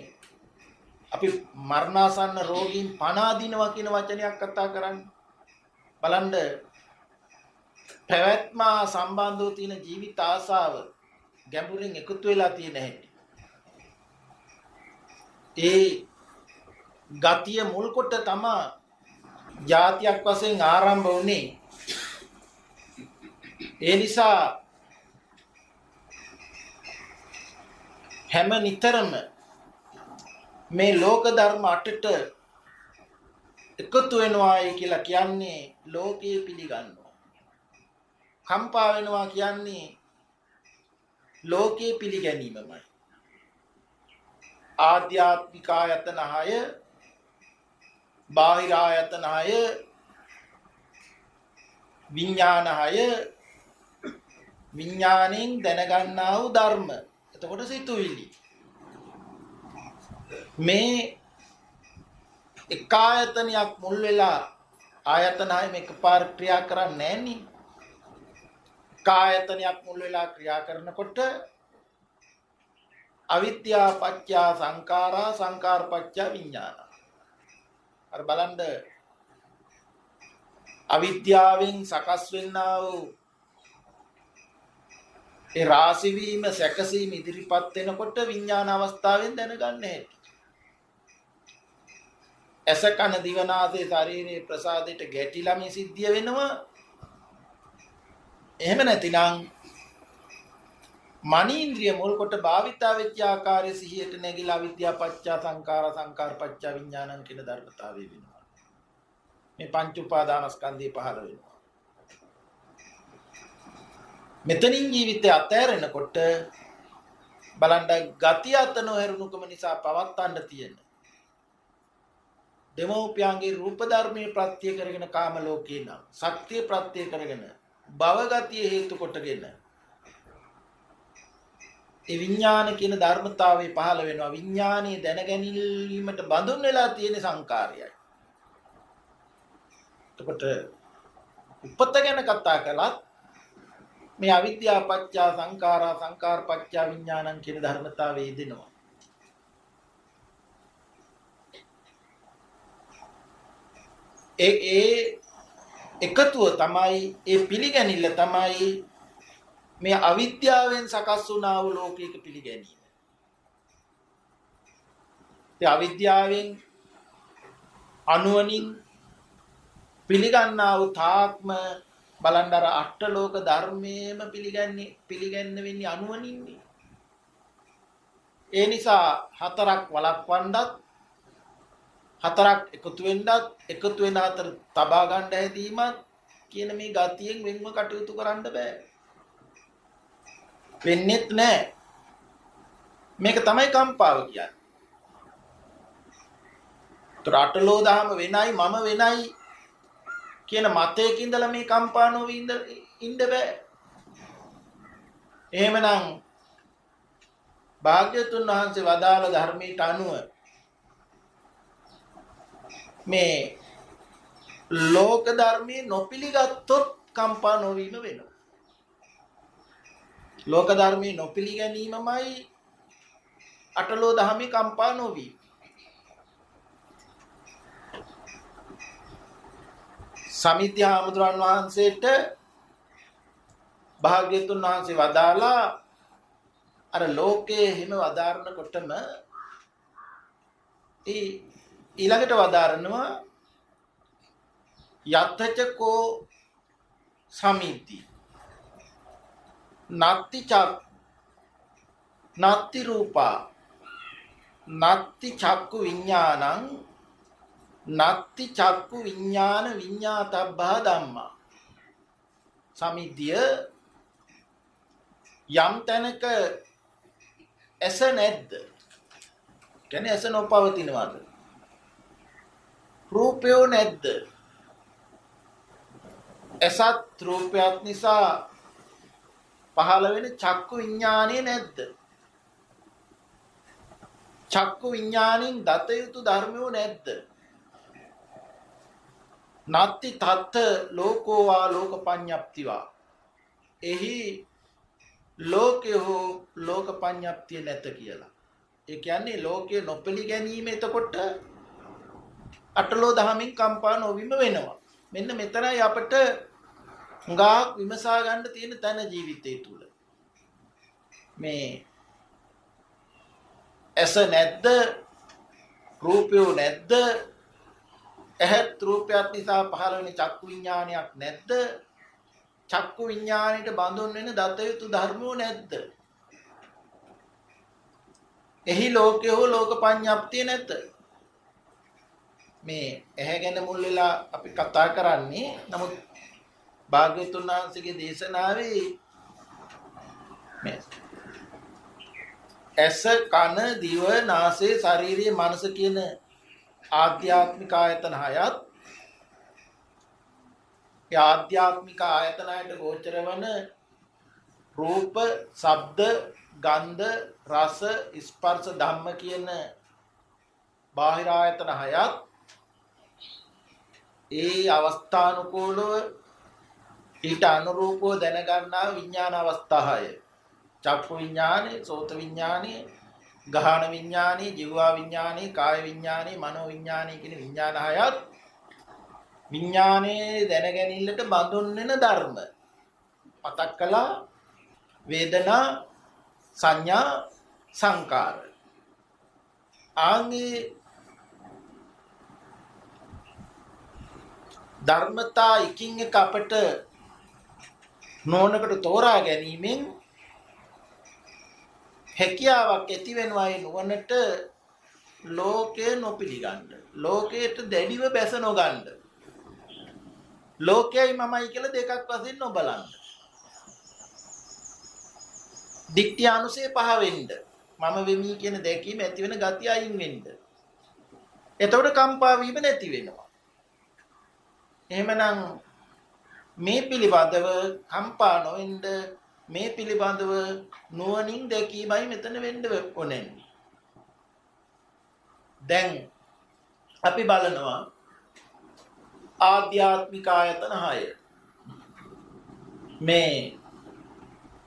අපි මරණාසන්න රෝගීන් පණ අදිනවා කියන වචනයක් කතා කරන්නේ. බලන්න පැවැත්ම සම්බන්ධව තියෙන ජීවිත ආසාව ගැඹුරින් එකතු වෙලා තියෙන හැටි. ඒ ගතිය මුල් කොට තමයි ජාතියක් වශයෙන් ආරම්භ වුණේ. ඒ නිසා හැම නිතරම මේ ලෝක ධර්ම අටට එකතු වෙනවායි කියලා කියන්නේ ලෝකයේ පිළිගන්නවා. කම්පා වෙනවා කියන්නේ ලෝකයේ පිළිගැනීමමයි. ආධ්‍යාත්මික ආයතන 6 බාහිර ආයතන 6 විඥාන 6 විඥාණයෙන් දැනගන්නා වූ ධර්ම. එතකොට සිතුවිලි මේ එක ආයතනයක් මුල් වෙලා ආයතන 6 මේක පාර ක්‍රියා කරන්නේ නැහැ නේ. ආයතනයක් මුල් වෙලා ක්‍රියා කරනකොට අවිද්‍යා පත්‍ය සංඛාරා සංඛාර පත්‍ය විඥාන. අර බලන්න අවිද්‍යාවෙන් සකස් වෙන්නා වූ ඒ රාශි වීම සැකසීම ඉදිරිපත් වෙනකොට විඥාන අවස්ථාවෙන් දැනගන්න හැටි. ඇස කන දිව නාසය ශරීරයේ ප්‍රසාදයට ගැටිලා මේ සිද්ධිය වෙනවා. එහෙම නැතිනම් මනීන්ද්‍රිය මුල් කොට භාවිතා වෙච්ච ආකාරයේ සිහියට නැగిලා විද්‍යා පත්‍ය සංඛාර සංඛාර පත්‍ය විඥානං කියන ධර්මතාවය වෙනවා. මේ පංච උපාදානස්කන්ධය පහළ වෙනවා. මෙතනින් ජීවිතය අතෑරෙනකොට බලන්න ගතිය අත නොහැරුණුකම නිසා පවත්තන්න තියෙන දෙමෝපියන්ගේ රූප ධර්මයේ ප්‍රත්‍ය කරගෙන කාම ලෝකේ නම් සත්‍ය ප්‍රත්‍ය කරගෙන භව ගතිය හේතු කොටගෙන ඒ විඥාන කියන ධර්මතාවය පහළ වෙනවා. විඥානයේ දැනගැනීමට බඳුන් වෙලා තියෙන සංකාරයයි. එතකොට උපත ගැන කතා කළත් මේ අවිද්‍යාව පත්‍ය සංඛාරා සංඛාර පත්‍ය විඥානං කියන ධර්මතාවය යෙදෙනවා. ඒ එකතුව තමයි ඒ පිළිගැනිල්ල තමයි මේ අවිද්‍යාවෙන් සකස් වුණා වූ ලෝකයක පිළිගැනීම. ඒ අවිද්‍යාවෙන් අනුවණින් පිළිගන්නා වූ තාක්ම බලන්න අර අෂ්ටලෝක ධර්මයේම පිළිගන්න වෙන්නේ අනුවණින්නේ. ඒ නිසා හතරක් වළක්වන්නත් හතරක් එකතු වෙන්නත් එකතු වෙන අතර තබා ගන්න හැදීමත් කියන මේ ගතියෙන් වෙන්ව කටයුතු කරන්න බෑ. වෙන්නේත් නෑ. මේක තමයි කම්පාව කියන්නේ. ත්‍රාටලෝ දහම වෙනයි මම වෙනයි කියන මතයක ඉඳලා මේ කම්පා නොවි ඉන්න බෑ. එහෙමනම් භාග්‍යතුන් වහන්සේ වදාළ ධර්මයට අනුව මේ ලෝක ධර්මයේ නොපිළිගත්තොත් කම්පා නොවීම වෙනවා. ලෝක ධර්මයේ නොපිළිගැනීමමයි අටලෝ දහමේ කම්පා නොවීම. සමිද්ධ හාමුදුරන් වහන්සේට භාග්‍යතුන් වහන්සේ වදාලා අර ලෝකයේ හිම වදාරනකොටම ඊළඟට වදාරනවා යත්තචකෝ සමිද්ධි නත්ති චක් නත්ති රූපා නත්ති චක්කු විඥානං නත්ති චක්කු විඥාන විඤ්ඤාතබ්බා ධම්මා. සමිද්ධිය යම් තැනක ඇස නැද්ද? කියන්නේ ඇස නොපවතිනවද? රූපය නැද්ද? ඇසත් රූපයත් නිසා පහළ වෙන චක්කු විඥානය නැද්ද? චක්කු විඥාණයෙන් දත යුතු ධර්මයෝ නැද්ද? නත්ති තත්ත ලෝකෝ වා ලෝකපඤ්ඤප්තිවා. එහි ලෝකේ හෝ ලෝකපඤ්ඤප්තිය නැත කියලා. ඒ කියන්නේ ලෝකයේ නොපිළිගැනීම එතකොට අටලෝ දහමින් කම්පා නොවීම වෙනවා. මෙන්න මෙතනයි අපට හුඟක් විමසා ගන්න තියෙන තන ජීවිතය තුල. මේ ඇස නැද්ද? රූපය නැද්ද? ඇහත් රූපයත් නිසා පහළ වෙන චක්කු විඥානයක් නැද්ද? චක්කු විඥාණයට බඳුන් වෙන දත යුතු ධර්මෝ නැද්ද? එහි ලෝකේ හෝ ලෝකපඤ්ඤප්තිය නැත. මේ ඇහැ ගැන මුල් වෙලා අපි කතා කරන්නේ. නමුත් භාග්‍යවතුන් වහන්සේගේ දේශනාවේ මේ ඇස කන දිව නාසය ශරීරය මනස කියන ආධ්‍යාත්මික ආයතන හයත් ඒ ආධ්‍යාත්මික ආයතනයට ගෝචර වන රූප, ශබ්ද, ගන්ධ, රස, ස්පර්ශ ධම්ම කියන බාහිර ආයතන හයත් ඒ අවස්ථානුකූලව ඊට අනුරූපව දැනගන්නා විඥාන අවස්ථාය. චක්කු විඥානේ, සෝත විඥානේ, ගහන විඥානේ, ජීවා විඥානේ, කාය විඥානේ, මනෝ විඥානේ කියන විඥාන හයත් විඥානේ දැනගැනිල්ලට බඳුන් වෙන ධර්ම. පතක් කළා වේදනා, සංඥා, සංකාර. ආන්ගේ ධර්මතා එකින් එක අපට නොනකට තෝරා ගැනීමෙන් හැකියාවක් ඇති වෙනවා ඒ නුවණට ලෝකේ නොපිළිගන්න. ලෝකයට දැඩිව බැස නොගන්න. ලෝකයයි මමයි කියලා දෙකක් වශයෙන් නොබලන්න. දිට්ඨියානුසය පහ වෙන්න. මම වෙමි කියන දැකීම ඇති වෙන ගතිය අයින් වෙන්න. එතකොට කම්පා වීම නැති වෙනවා. එහෙමනම් මේ පිළිබඳව කම්පා නොවෙන්න මේ පිළිබඳව නුවණින් දැකීමයි මෙතන වෙන්න ඕනේ. දැන් අපි බලනවා ආධ්‍යාත්මික ආයතන 6. මේ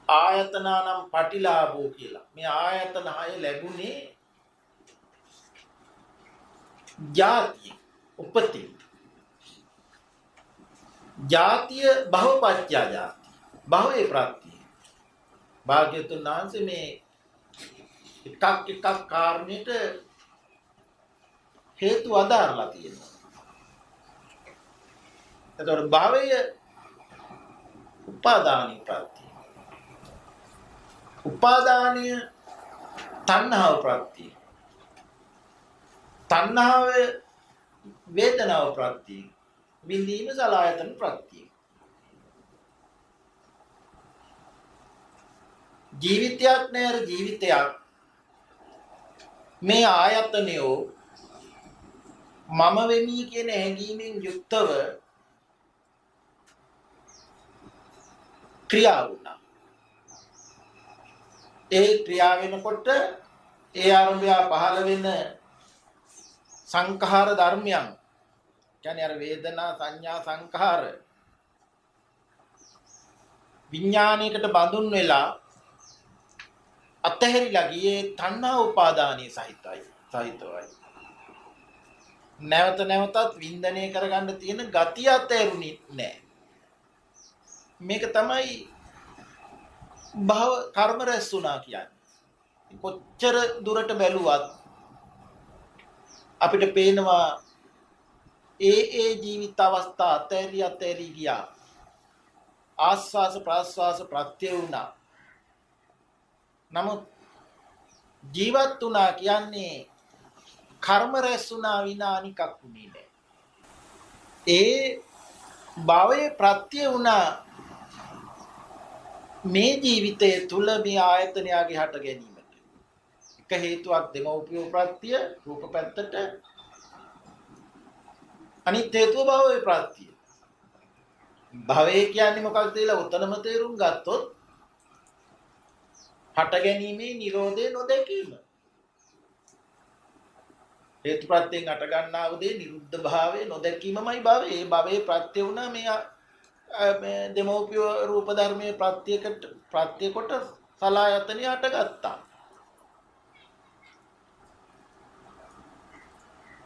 ආයතනානම් පටිලාභෝ කියලා. මේ ආයතන 6 ලැබුණේ ජාතිය උපති. ජාතිය භවපච්චය ජාති. භවයේ ප්‍රත්‍ය. භාග්‍යතුන් වහන්සේ මේ එකක් කාරණේට හේතු අදාරලා තියෙනවා. එතකොට භවය උපාදානී ප්‍රත්‍ය. උපාදානීය තණ්හාව ප්‍රත්‍ය. තණ්හාව වේදනාව ප්‍රත්‍ය. විඳීම සලආයතන ප්‍රත්‍ය. ජීවිතයක් නෑර ජීවිතයක් මේ ආයතනයෝ මම වෙමි කියන හැඟීමෙන් යුක්තව ක්‍රියා වුණා. ඒ ක්‍රියා වෙනකොට ඒ ආරම්භය පහළ වෙන සංඛාර ධර්මයන් කියන්නේ අර වේදනා සංඥා සංඛාර විඥානයකට බඳුන් වෙලා අතහැරිලා ගියේ තණ්හා උපාදානීය සහිතවයි. නැවත නැවතත් වින්දනය කරගන්න තියෙන ගතිය අතහැරුණේ නැහැ. මේක තමයි භව කර්ම රැස් වුණා කියන්නේ. කොච්චර දුරට බැලුවත් අපිට පේනවා ඒ ජීවිත අවස්ථා අතහැරි ගියා. ආස්වාස ප්‍රාස්වාස ප්‍රත්‍ය වුණා. නමුත් ජීවත් වුණා කියන්නේ කර්ම රැස් වුණා විනා නිකක් උනේ නැහැ. ඒ භවයේ ප්‍රත්‍ය වුණා මේ ජීවිතය තුල මේ ආයතනයගේ හට ගැනීමට. එක හේතුවක් දෙමෝපිය ප්‍රත්‍ය රූප පැත්තට අනිත් හේතුව භවයේ ප්‍රත්‍ය. භවය කියන්නේ මොකක්ද කියලා උතනම තේරුම් ගත්තොත් හට ගැනීමේ නිරෝධය නොදැකීම. හේතු ප්‍රත්‍යයෙන් හට ගන්නා වූ දේ නිරුද්ධ භාවය නොදැකීමමයි භවය. ඒ භවයේ ප්‍රත්‍ය වුණා මේ දෙමෝපිය රූප ධර්මයේ ප්‍රත්‍ය කොට සලආයතනෙ හටගත්තා.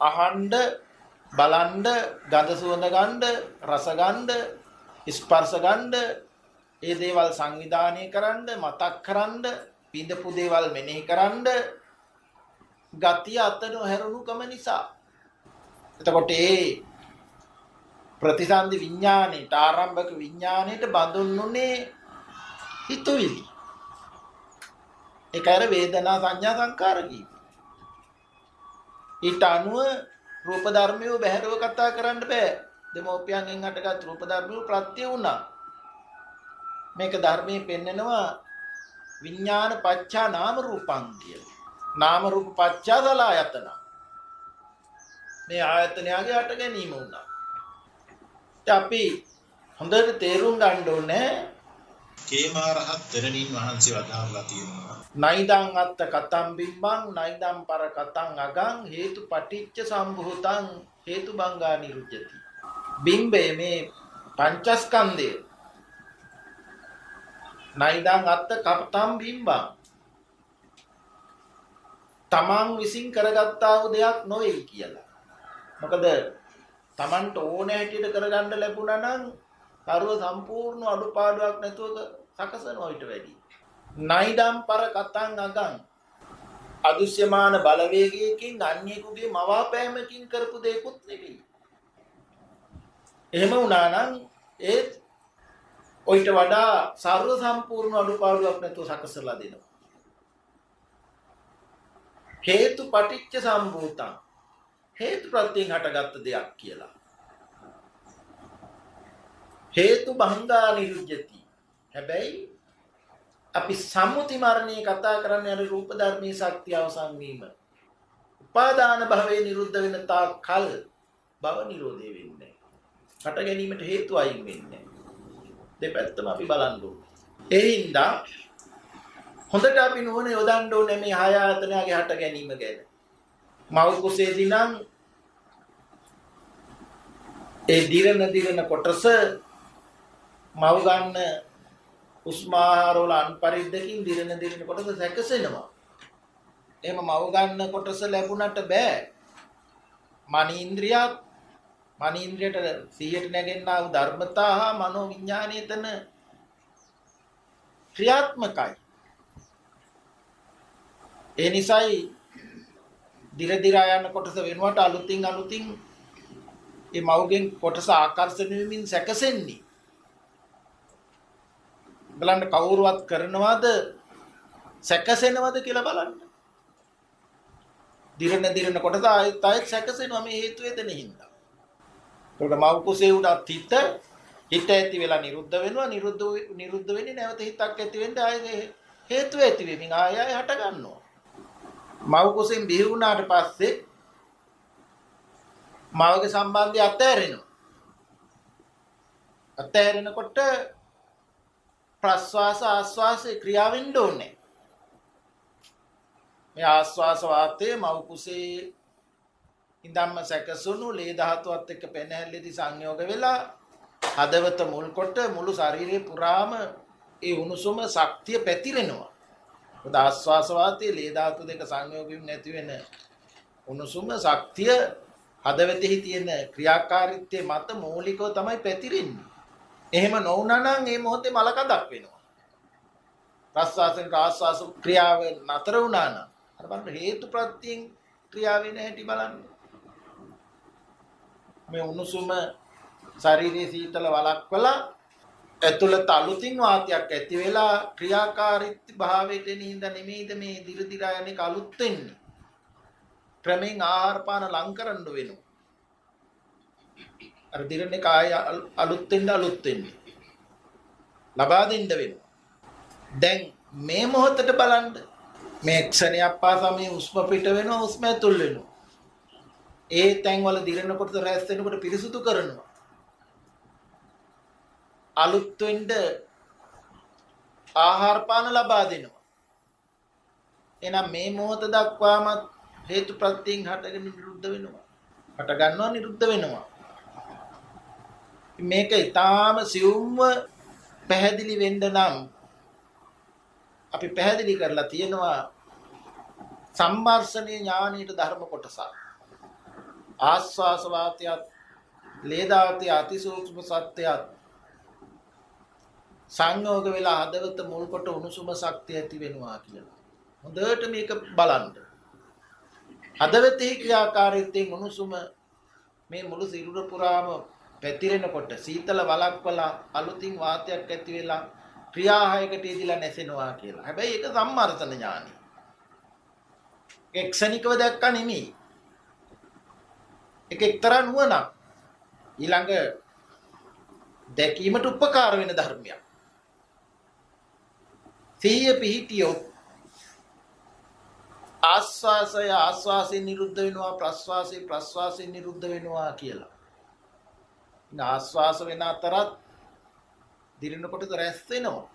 අහන්න බලන්න ගඳ සුවඳ ගන්න රස ගන්න ස්පර්ශ ගන්න ඒ දේවල් සංවිධානය කරන්න මතක් කරන්න පිඳපු දේවල් මෙනෙහි කරන්න ගතිය අතන හැරුණුකම නිසා. එතකොට ඒ ප්‍රතිසන්දි විඥාණයට ආරම්භක විඥාණයට බඳුන්ුනේ හිතුවිලි. ඒක අර වේදනා සංඥා සංකාර කීප. ඊට අනුව රූප ධර්මිය බහැරව කතා කරන්න බෑ. දෙමෝපියන්ගෙන් හටගත් රූප ධර්මිය ප්‍රත්‍ය වුණා. මේක ධර්මයේ පෙන්නනවා විඥාන පච්චා නාම රූපං කියලා. නාම රූප පච්චා සලආයතන. මේ ආයතනයගේ හට ගැනීම වුණා. අපි හොඳට තේරුම් ගන්න ඕනේ කේමාරහත් තෙරණින් වහන්සේ වදාළා තියෙනවා. නයිදං අත්ත කතම් බිම්බං නයිදං පර කතං අගං හේතු පටිච්ච සම්භූතං හේතු බංගා නිරුද්ධති. බිම්බේ මේ පංචස්කන්ධය නයිදං අත්ත කතම් බිම්බං තමන් විසින් කරගත්තා වූ දෙයක් නොවේ කියලා. මොකද තමන්ට ඕන හැටියට කරගන්න ලැබුණා නම් කරුව සම්පූර්ණ අඩුපාඩුවක් නැතුව සකසනවා ඊට වැඩි. නයිදම් පර කතං අගං අදුස්යමාන බලවේගයකින් අන්‍යයෙකුගේ මවාපෑමකින් කරපු දෙයක්වත් නෙවෙයි. එහෙම වුණා නම් ඒ ඔයිට වඩා සර්ව සම්පූර්ණ අඩුපාඩුවක් නැතුව සකසලා දෙනවා. හේතු පටිච්ච සම්භූතං හේතු ප්‍රත්‍යයෙන් හටගත්ත දෙයක් කියලා. හේතු බංගා නිරුද්ධති. හැබැයි අපි සම්මුති මරණය කතා කරන්නේ අර රූප ධර්මයේ ශක්තිය අවසන් වීම. උපාදාන භවයේ නිරුද්ධ වෙන තාක් කල් භව නිරෝධය වෙන්නේ. හට ගැනීමට හේතු අයින් වෙන්නේ. දෙපැත්තම අපි බලන්න ඕනේ. ඒ හින්දා හොඳට අපි නුවණ යොදන්න ඕනේ මේ හය ආයතනයගේ හට ගැනීම ගැන. මව කුසේදී නම් ඒ දිරන කොටස මව ගන්න උස්මාහාර වල අන්පරිද්දකින් දිරන කොටස සැකසෙනවා. එහෙම මව ගන්න කොටස ලැබුණට බෑ. මනීන්ද්‍රියට සිහියට නැගෙන්නා වූ ධර්මතා හා මනෝ විඥානයේ තන ක්‍රියාත්මකයි. ඒ නිසායි දිර යන කොටස වෙනුවට අලුතින් ඒ මවගෙන් කොටස ආකර්ෂණය වෙමින් සැකසෙන්නේ. බලන්න කවුරුවත් කරනවද සැකසෙනවද කියලා බලන්න. දිරන කොටස ආයෙත් සැකසෙනවා මේ හේතු වේදන හින්දා. ඒකට මව කුසේ උඩත් හිත ඇති වෙලා නිරුද්ධ වෙනවා. නිරුද්ධ වෙන්නේ නැවත හිතක් ඇති වෙන්න ආයෙ හේතු ඇති වෙමින් ආයෙ හට ගන්නවා. මව කුසෙන් බිහි වුණාට පස්සේ මවගේ සම්බන්ධය අත්හැරෙනවා. අත්හැරෙනකොට ප්‍රස්වාස ආස්වාසේ ක්‍රියාවෙන්න ඕනේ. මේ ආස්වාස වාතයේ මව කුසේ ඉඳන්ම සැකසුණු ලේ ධාතුවත් එක්ක පෙනහැල්ලේදී සංයෝග වෙලා හදවත මුල් කොට මුළු ශරීරේ පුරාම ඒ උණුසුම ශක්තිය පැතිරෙනවා. මොකද ආස්වාස වාතයේ ලේ ධාතු දෙක සංයෝගයෙන් නැති වෙන උණුසුම ශක්තිය හදවතෙහි තියෙන ක්‍රියාකාරීත්වයේ මත මූලිකව තමයි පැතිරෙන්නේ. එහෙම නොවුනා නම් මේ මොහොතේ මලකඳක් වෙනවා. ප්‍රස්වාසයෙන් ආස්වාස ක්‍රියාව නතර වුණා නම් අර බලන්න හේතු ප්‍රත්‍යයෙන් ක්‍රියාව වෙන හැටි බලන්න. මේ උණුසුම ශරීරයේ සීතල වළක්වලා ඇතුළත අලුතින් වාතයක් ඇති වෙලා ක්‍රියාකාරීත්ව භාවයට එන හින්දා නෙමෙයිද මේ දිර යන එක අලුත් වෙන්නේ. ක්‍රමෙන් ආහාර පාන ලං කරන්න වෙනවා. අර දිරන්නේ කාය අලුත් වෙන්නේ. ලබා දෙන්න වෙනවා. දැන් මේ මොහොතට බලන්න මේ ක්ෂණයක් පාසා මේ උස්ම පිට වෙනවා උස්ම ඇතුල් වෙනවා. ඒ තැන් වල දිරනකොට රැස් වෙනකොට පිරිසුදු කරනවා. අලුත් වෙන්න ආහාර පාන ලබා දෙනවා. එහෙනම් මේ මොහොත දක්වාම හේතු ප්‍රත්‍යයෙන් හටගෙන නිරුද්ධ වෙනවා. හට ගන්නවා නිරුද්ධ වෙනවා. මේක ඊටාම සියුම්ව පැහැදිලි වෙන්න නම් අපි පැහැදිලි කරලා තියෙනවා සම්මර්ෂණීය ඥානීය ධර්ම කොටස. ආස්වාස වාතයත් ලේදාතය අතිසූක්ෂම සත්‍යයත් සංයෝග වෙලා හදවත මුල් කොට උණුසුම ශක්තිය ඇති වෙනවා කියලා. හොඳට මේක බලන්න. හදවතේ ක්‍රියාකාරීත්වයෙන් උණුසුම මේ මුළු සිරුර පුරාම පැතිරෙනකොට සීතල වළක්වලා අලුතින් වාතයක් ඇති වෙලා ක්‍රියාහයකට යෙදিলা නැසෙනවා කියලා. හැබැයි ඒක සම්මර්ෂණ ඥානයි. එක්ෂණිකව දැක්කා නෙමෙයි. ඒක එක්තරා නුවණක්. ඊළඟ දැකීමට උපකාර වෙන ධර්මයක්. සිහිය පිහිටියොත් ආස්වාසයෙන් නිරුද්ධ වෙනවා ප්‍රස්වාසයෙන් නිරුද්ධ වෙනවා කියලා. ආස්වාස වෙන අතරත් දිරනකොට රැස් වෙනවා.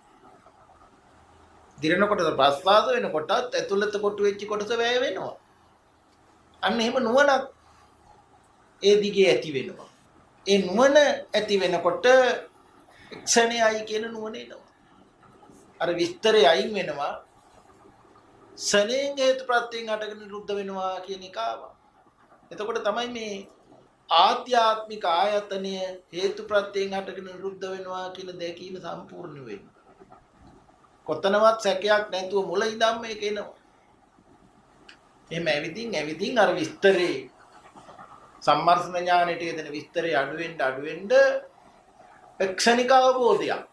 දිරනකොට ප්‍රස්වාස වෙනකොටත් ඇතුළත කොටු වෙච්ච කොටස වැය වෙනවා. අන්න එහෙම නුවණක් ඒ දිගේ ඇති වෙනවා. ඒ නුවණ ඇති වෙනකොට ක්ෂණයයි කියන නුවණ එනවා. අර විස්තරය අයින් වෙනවා. සනේන් හේතු ප්‍රත්‍යයෙන් හටගෙන නිරුද්ධ වෙනවා කියන එක ආවා. එතකොට තමයි මේ ආධ්‍යාත්මික ආයතනය හේතු ප්‍රත්‍යයෙන් හටගෙන නිරුද්ධ වෙනවා කියන දැකීම සම්පූර්ණ වෙන්නේ. කොතනවත් සැකයක් නැතුව මුල ඉඳන් මේක එනවා. එහෙම ඇවිදින් අර විස්තරේ සම්මර්ෂණ ඥානෙට යෙදෙන විස්තරේ අඩු වෙන්න ක්ෂණික අවබෝධයක්.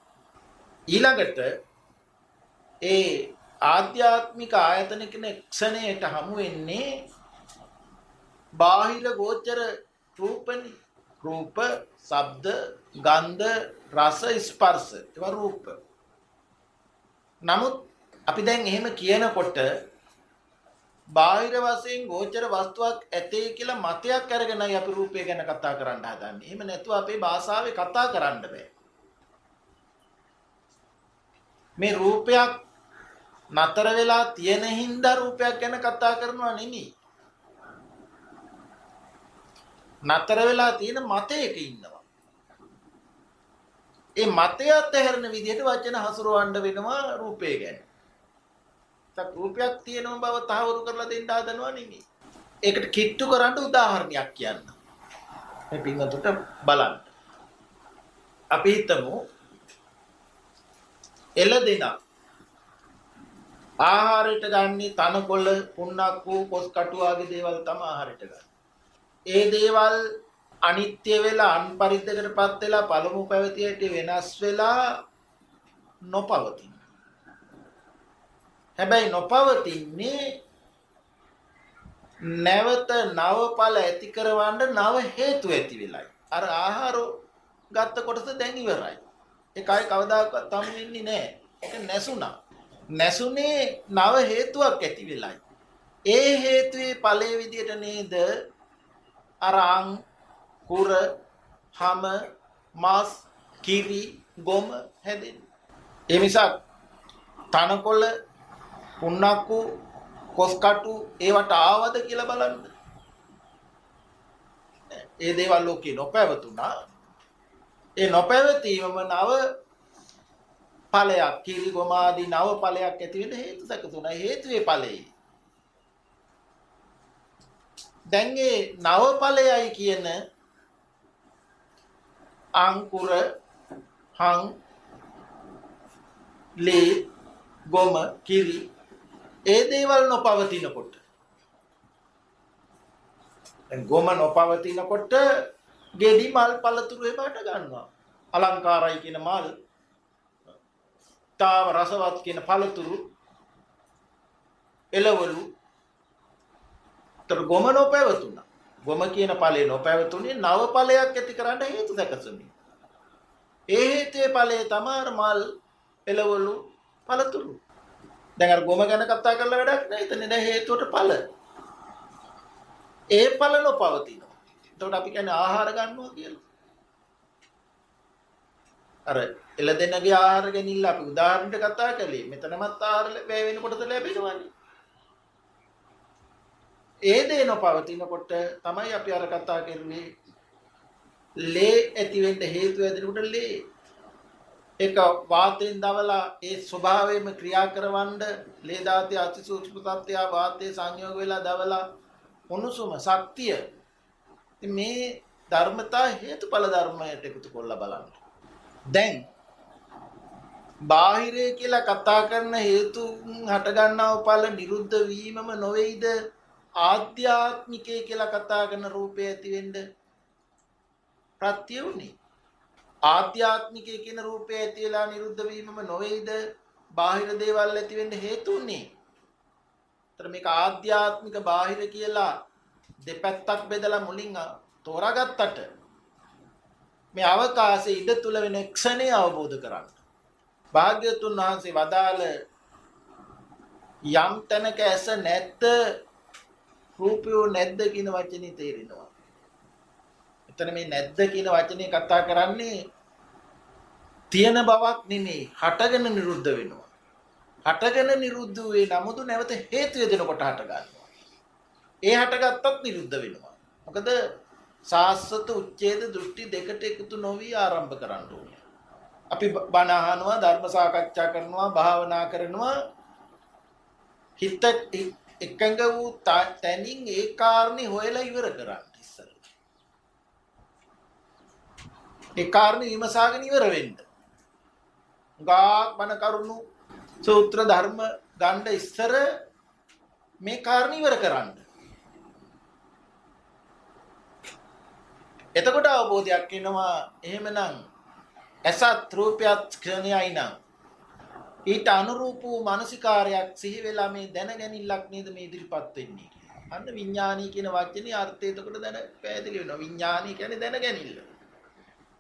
ඊළඟට ඒ ආධ්‍යාත්මික ආයතන කියන ක්ෂණයට හමු වෙන්නේ බාහිර ගෝචර රූපනි. රූප, ශබ්ද, ගන්ධ, රස, ස්පර්ශ. ඒවා රූප. නමුත් අපි දැන් එහෙම කියනකොට බාහිර වශයෙන් ගෝචර වස්තුවක් ඇතේ කියලා මතයක් අරගෙනයි අපි රූපය ගැන කතා කරන්න හදන්නේ. එහෙම නැතුව අපේ භාෂාවේ කතා කරන්න බෑ. මේ රූපයක් නතර වෙලා තියෙන හින්දා රූපයක් ගැන කතා කරනවා නෙමෙයි. නතර වෙලා තියෙන මතයක ඉන්නවා. ඒ මතය අතහැරන විදිහට වචන හසුරවන්න වෙනවා රූපය ගැන. තත් රූපයක් තියෙනව බව තහවුරු කරලා දෙන්න හදනවා නෙමෙයි. ඒකට කිට්ටු කරන්න උදාහරණයක් කියන්න. මේ පින්වතුන්ට බලන්න. අපි හිතමු එළදෙන ආහාරයට ගන්නේ තනකොළ, පුන්නක්කු, කොස් කටු ආදී දේවල් තමයි ආහාරයට ගන්න. ඒ දේවල් අනිත්‍ය වෙලා අන්පරිද්දකටපත් වෙලා පළමු පැවතියට වෙනස් වෙලා නොපවතින. හැබැයි නොපවතින්නේ නැවත නව ඵල ඇති කරවන්න නව හේතු ඇති වෙලයි. අර ආහාර ගත්ත කොටස දැන් ඉවරයි. ඒකයි කවදාකවත් හම් වෙන්නේ නැහැ. ඒක නැසුණා. නැසුනේ නව හේතුවක් ඇති වෙලයි. ඒ හේතුවේ ඵලයේ විදියට නේද අරං කුර හම මාස් කිරි ගොම හැදෙන්නේ. ඒ නිසා තනකොළ පුන්නක්කු කොස්කටු ඒවට ආවද කියලා බලන්න. ඒ දේවල් ලෝකේ නොපැවතුණා. ඒ නොපැවතීමම නව ඵලයක් කිරි ගොම ආදී නව ඵලයක් ඇති වෙන්න හේතු සැකසුණා. හේතුවේ ඵලෙයි. දැන් මේ නව ඵලයයි කියන අංකුර හං ලේ ගොම කිරි ඒ දේවල් නොපවතිනකොට දැන් ගොම නොපවතිනකොට ගෙඩි මල් පළතුරු එබට ගන්නවා. අලංකාරයි කියන මල් තාම රසවත් කියන පළතුරු එළවලු තර ගොම නොපැවතුණා. ගොම කියන ඵලේ නොපැවතුනේ නව ඵලයක් ඇති කරන්න හේතු දැකසුනේ. ඒ හේතුවේ ඵලේ තමයි මල් එළවලු පළතුරු. දැන් අර ගොම ගැන කතා කරලා වැඩක් නැහැ. එතන නෑ හේතුවට ඵල. ඒ ඵල නොපවතිනවා. එතකොට අපි කියන්නේ ආහාර ගන්නවා කියලා. අර එළදෙනගේ ආහාර ගැනීම අපි උදාහරණයක් කතා කළේ. මෙතනමත් ආහාර වැය වෙනකොට ලැබෙනවනේ. ඒ දේ නොපවතිනකොට තමයි අපි අර කතා කරුවේ ලේ ඇති වෙන්න හේතු ඇදෙනකොට ලේ එක වාතයෙන් දවලා ඒ ස්වභාවයෙන්ම ක්‍රියා කරවන්න ලේ දාතේ අතිසූක්ෂම තත්ත්වය වාතයේ සංයෝග වෙලා දවලා උණුසුම ශක්තිය මේ ධර්මතා හේතුඵල ධර්මයට එකතු කරලා බලන්න. දැන් බාහිරය කියලා කතා කරන හේතු හට ගන්නව ඵල නිරුද්ධ වීමම නොවේද ආධ්‍යාත්මිකය කියලා කතා කරන රූපය ඇති වෙන්න ප්‍රත්‍ය උනේ. ආධ්‍යාත්මිකය කියන රූපය ඇති වෙලා නිරුද්ධ වීමම නොවේද බාහිර දේවල් ඇති වෙන්න හේතු උනේ. ඒතර මේක ආධ්‍යාත්මික බාහිර කියලා දෙපැත්තක් බෙදලා මුලින් තෝරාගත්තට මේ අවකාශයේ ඉඩ තුල වෙන ක්ෂණය අවබෝධ කරගන්න. භාග්‍යතුන් වහන්සේ වදාළ යම් තැනක ඇස නැත්ද රූපය නැද්ද කියන වචනේ තේරෙනවා. එතන මේ නැද්ද කියන වචනේ කතා කරන්නේ තියෙන බවක් නෙමෙයි, හටගෙන නිරුද්ධ වෙනවා. හටගෙන නිරුද්ධ වේ නමුදු නැවත හේතු යදෙනකොට හට ගන්නවා. ඒ හටගත්තත් නිරුද්ධ වෙනවා. මොකද සාස්වත උච්ඡේද දෘෂ්ටි දෙකට එකතු නොවි ආරම්භ කරන්න ඕනේ. අපි බණ අහනවා, ධර්ම සාකච්ඡා කරනවා, භාවනා කරනවා. හිත එකඟ වූ තැනින් ඒ කාරණේ හොයලා ඉවර කරන්න ඉස්සර. ඒ කාරණේ විමසාගෙන ඉවර වෙන්න. ගාක් බණ කරුණු සූත්‍ර ධර්ම ගන්න ඉස්සර මේ කාරණේ ඉවර කරන්න. එතකොට අවබෝධයක් එනවා. එහෙමනම් ඇසත් රූපයත් ක්ෂණයයි නම් ඊට අනුරූප වූ මානසිකාරයක් සිහි වෙලා මේ දැනගැනිල්ලක් නේද මේ ඉදිරිපත් වෙන්නේ. අන්න විඥානී කියන වචනේ අර්ථය එතකොට දැන පැහැදිලි වෙනවා. විඥානී කියන්නේ දැනගැනිල්ල.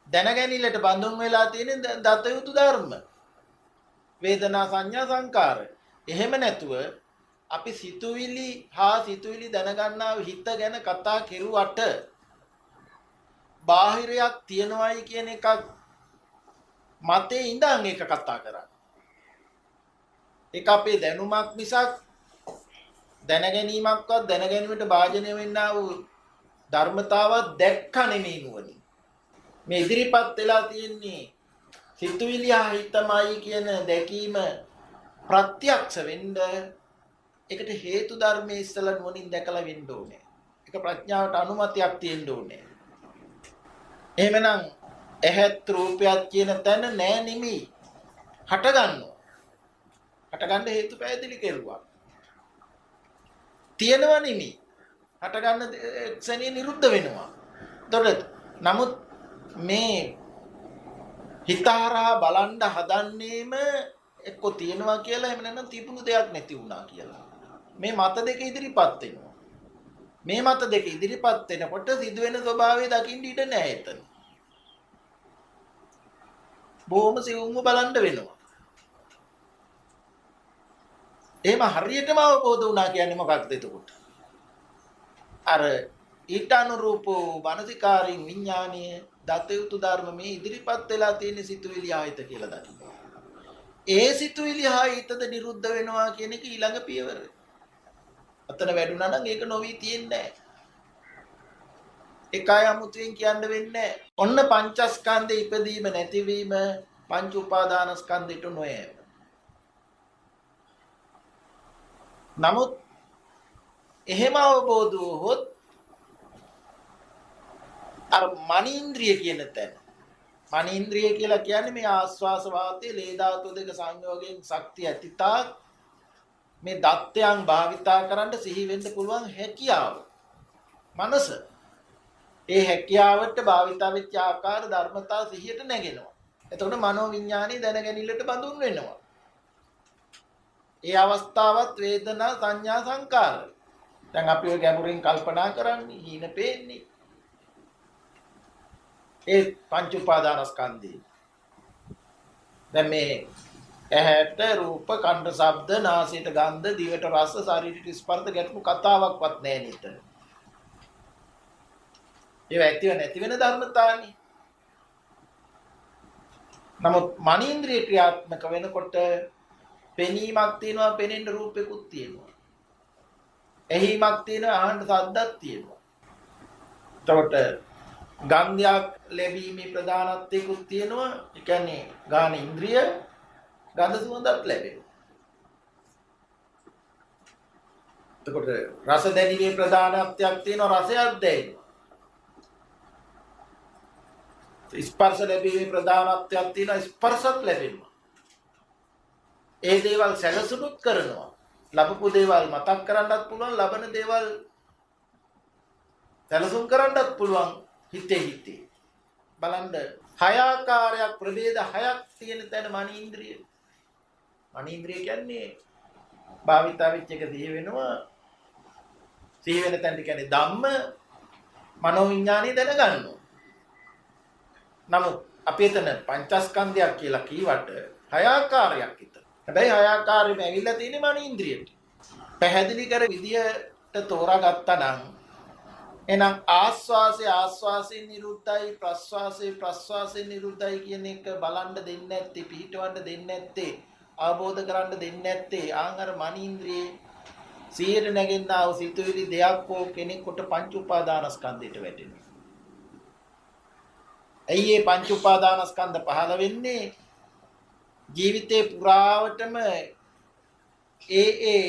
දැනගැනිල්ලට බඳුන් වෙලා තියෙන දත යුතු ධර්ම. වේදනා සංඥා සංකාර. එහෙම නැතුව අපි සිතුවිලි හා සිතුවිලි දැනගන්නා හිත ගැන කතා කෙරුවට බාහිරයක් තියනවායි කියන එකක් මතේ ඉඳන් ඒක කතා කරන්නේ. ඒක අපේ දැනුමක් මිසක් දැනගැනීමක්වත් දැනගැනීමට භාජනය වෙන්නා වූ ධර්මතාවක් දැක්ක නෙමෙයි නුවණින්. මේ ඉදිරිපත් වෙලා තියෙන්නේ සිතුවිලි හිතමයි කියන දැකීම ප්‍රත්‍යක්ෂ වෙන්න ඒකට හේතු ධර්මයේ ඉස්සලා නුවණින් දැකලා වෙන්න ඕනේ. ඒක ප්‍රඥාවට අනුමැතියක් තියෙන්න ඕනේ. එහෙමනම් ඇහත් රූපයක් කියන තැන නෑ නෙමෙයි. හට ගන්නවා. හට ගන්න හේතු පැහැදිලි කෙරුවා. තියෙනව නෙමෙයි. හට ගන්න ක්ෂණේ නිරුද්ධ වෙනවා. එතකොට නමුත් මේ හිතාරා බලන්න හදන්නේම එක්ක තියෙනවා කියලා එහෙම නැත්නම් තිබුණු දෙයක් නැති වුණා කියලා. මේ මත දෙක ඉදිරිපත් වෙනවා. මේ මත දෙක ඉදිරිපත් වෙනකොට සිදුවෙන ස්වභාවය දකින්න ඉඩ නැහැ එතන. බොහොම සිවුම්ව බලන්න වෙනවා. එහෙම හරියටම අවබෝධ වුණා කියන්නේ මොකක්ද එතකොට? අර ඊට අනුරූපෝ මානසිකාරින් විඥානීය දතයුතු ධර්ම මේ ඉදිරිපත් වෙලා තියෙන සිතුවිලි ආයත කියලා දකිනවා. ඒ සිතුවිලි ආයතද නිරුද්ධ වෙනවා කියන එක ඊළඟ පියවර. අතන වැඩුණා නම් ඒක නොවි තියෙන්නේ නැහැ. ඒකයි අමුතුවෙන් කියන්න වෙන්නේ. ඔන්න පංචස්කන්ධේ ඉපදීම නැතිවීම පංච උපාදානස්කන්ධයට නොයෑම. නමුත් එහෙම අවබෝධ වුවහොත් අර මනීන්ද්‍රිය කියන තැන මනීන්ද්‍රිය කියලා කියන්නේ මේ ආස්වාස වාතයේ ලේ ධාතු දෙක සංයෝගයෙන් ශක්තිය ඇතිතාක් මේ දත්තයන් භාවිතා කරන්න සිහි වෙන්න පුළුවන් හැකියාව මනස ඒ හැකියාවට භාවිතා වෙච්ච ආකාර ධර්මතා සිහියට නැගෙනවා. එතකොට මනෝ විඥානේ දැනගැනිල්ලට බඳුන් වෙනවා. ඒ අවස්ථාවත් වේදනා සංඥා සංකාර. දැන් අපි ඔය ගැඹුරින් කල්පනා කරන්නේ හීන පේන්නේ. ඒ පංච උපාදානස්කන්ධය. දැන් මේ ඇහැට රූප, කණ්ඩ ශබ්ද, නාසයට ගන්ධ, දිවට රස, ශරීරයට ස්පර්ශ ගැටුණු කතාවක්වත් නැහැ නේද? ඒව ඇතිව නැති වෙන ධර්මතාවනේ. නමුත් මනීන්ද්‍රිය ක්‍රියාත්මක වෙනකොට පෙනීමක් තියෙනවා, පෙනෙන්න රූපෙකුත් තියෙනවා. ඇහිීමක් තියෙනවා, අහන්න ශබ්දක් තියෙනවා. එතකොට ගන්ධයක් ලැබීමේ ප්‍රධානත්වයකුත් තියෙනවා. ඒ කියන්නේ ගාන ඉන්ද්‍රිය ගන්ධ සුවඳත් ලැබෙනවා. එතකොට රස දැනීමේ ප්‍රධානත්වයක් තියෙනවා, රසයක් දැනෙනවා. ස්පර්ශ ලැබීමේ ප්‍රධානත්වයක් තියෙනවා, ස්පර්ශත් ලැබෙනවා. ඒ දේවල් සැලසුමුත් කරනවා. ලැබපු දේවල් මතක් කරන්නත් පුළුවන්, ලබන දේවල් සැලසුම් කරන්නත් පුළුවන් හිතේ. බලන්න හය ආකාරයක් ප්‍රභේද හයක් තියෙන තැන මනීන්ද්‍රිය. මනීන්ද්‍රිය කියන්නේ භාවිතා වෙච්ච එක සිහි වෙනවා. සිහි වෙන තැනට කියන්නේ ධම්ම මනෝ විඥානය දැනගන්නවා. නමුත් අපි එතන පංචස්කන්ධයක් කියලා කීවට හය ආකාරයක් විතර. හැබැයි හය ආකාරෙම ඇවිල්ලා තියෙන්නේ මනීන්ද්‍රියට. පැහැදිලි කර විදියට තෝරාගත්තා නම් එහෙනම් ආස්වාසේ නිරුද්ධයි, ප්‍රස්වාසේ නිරුද්ධයි කියන එක බලන්න දෙන්නේ නැත්තේ, පිළිටවන්න දෙන්නේ නැත්තේ, අවබෝධ කරන්න දෙන්නේ නැත්තේ ආන්තර මනීන්ද්‍රියේ සියයට නැගෙන්නා වූ සිතුවිලි දෙයක් හෝ කෙනෙකුට පංච උපාදානස්කන්ධයට වැටෙනවා. ඇයි මේ පංච උපාදානස්කන්ධ පහළ වෙන්නේ? ජීවිතේ පුරාවටම ඒ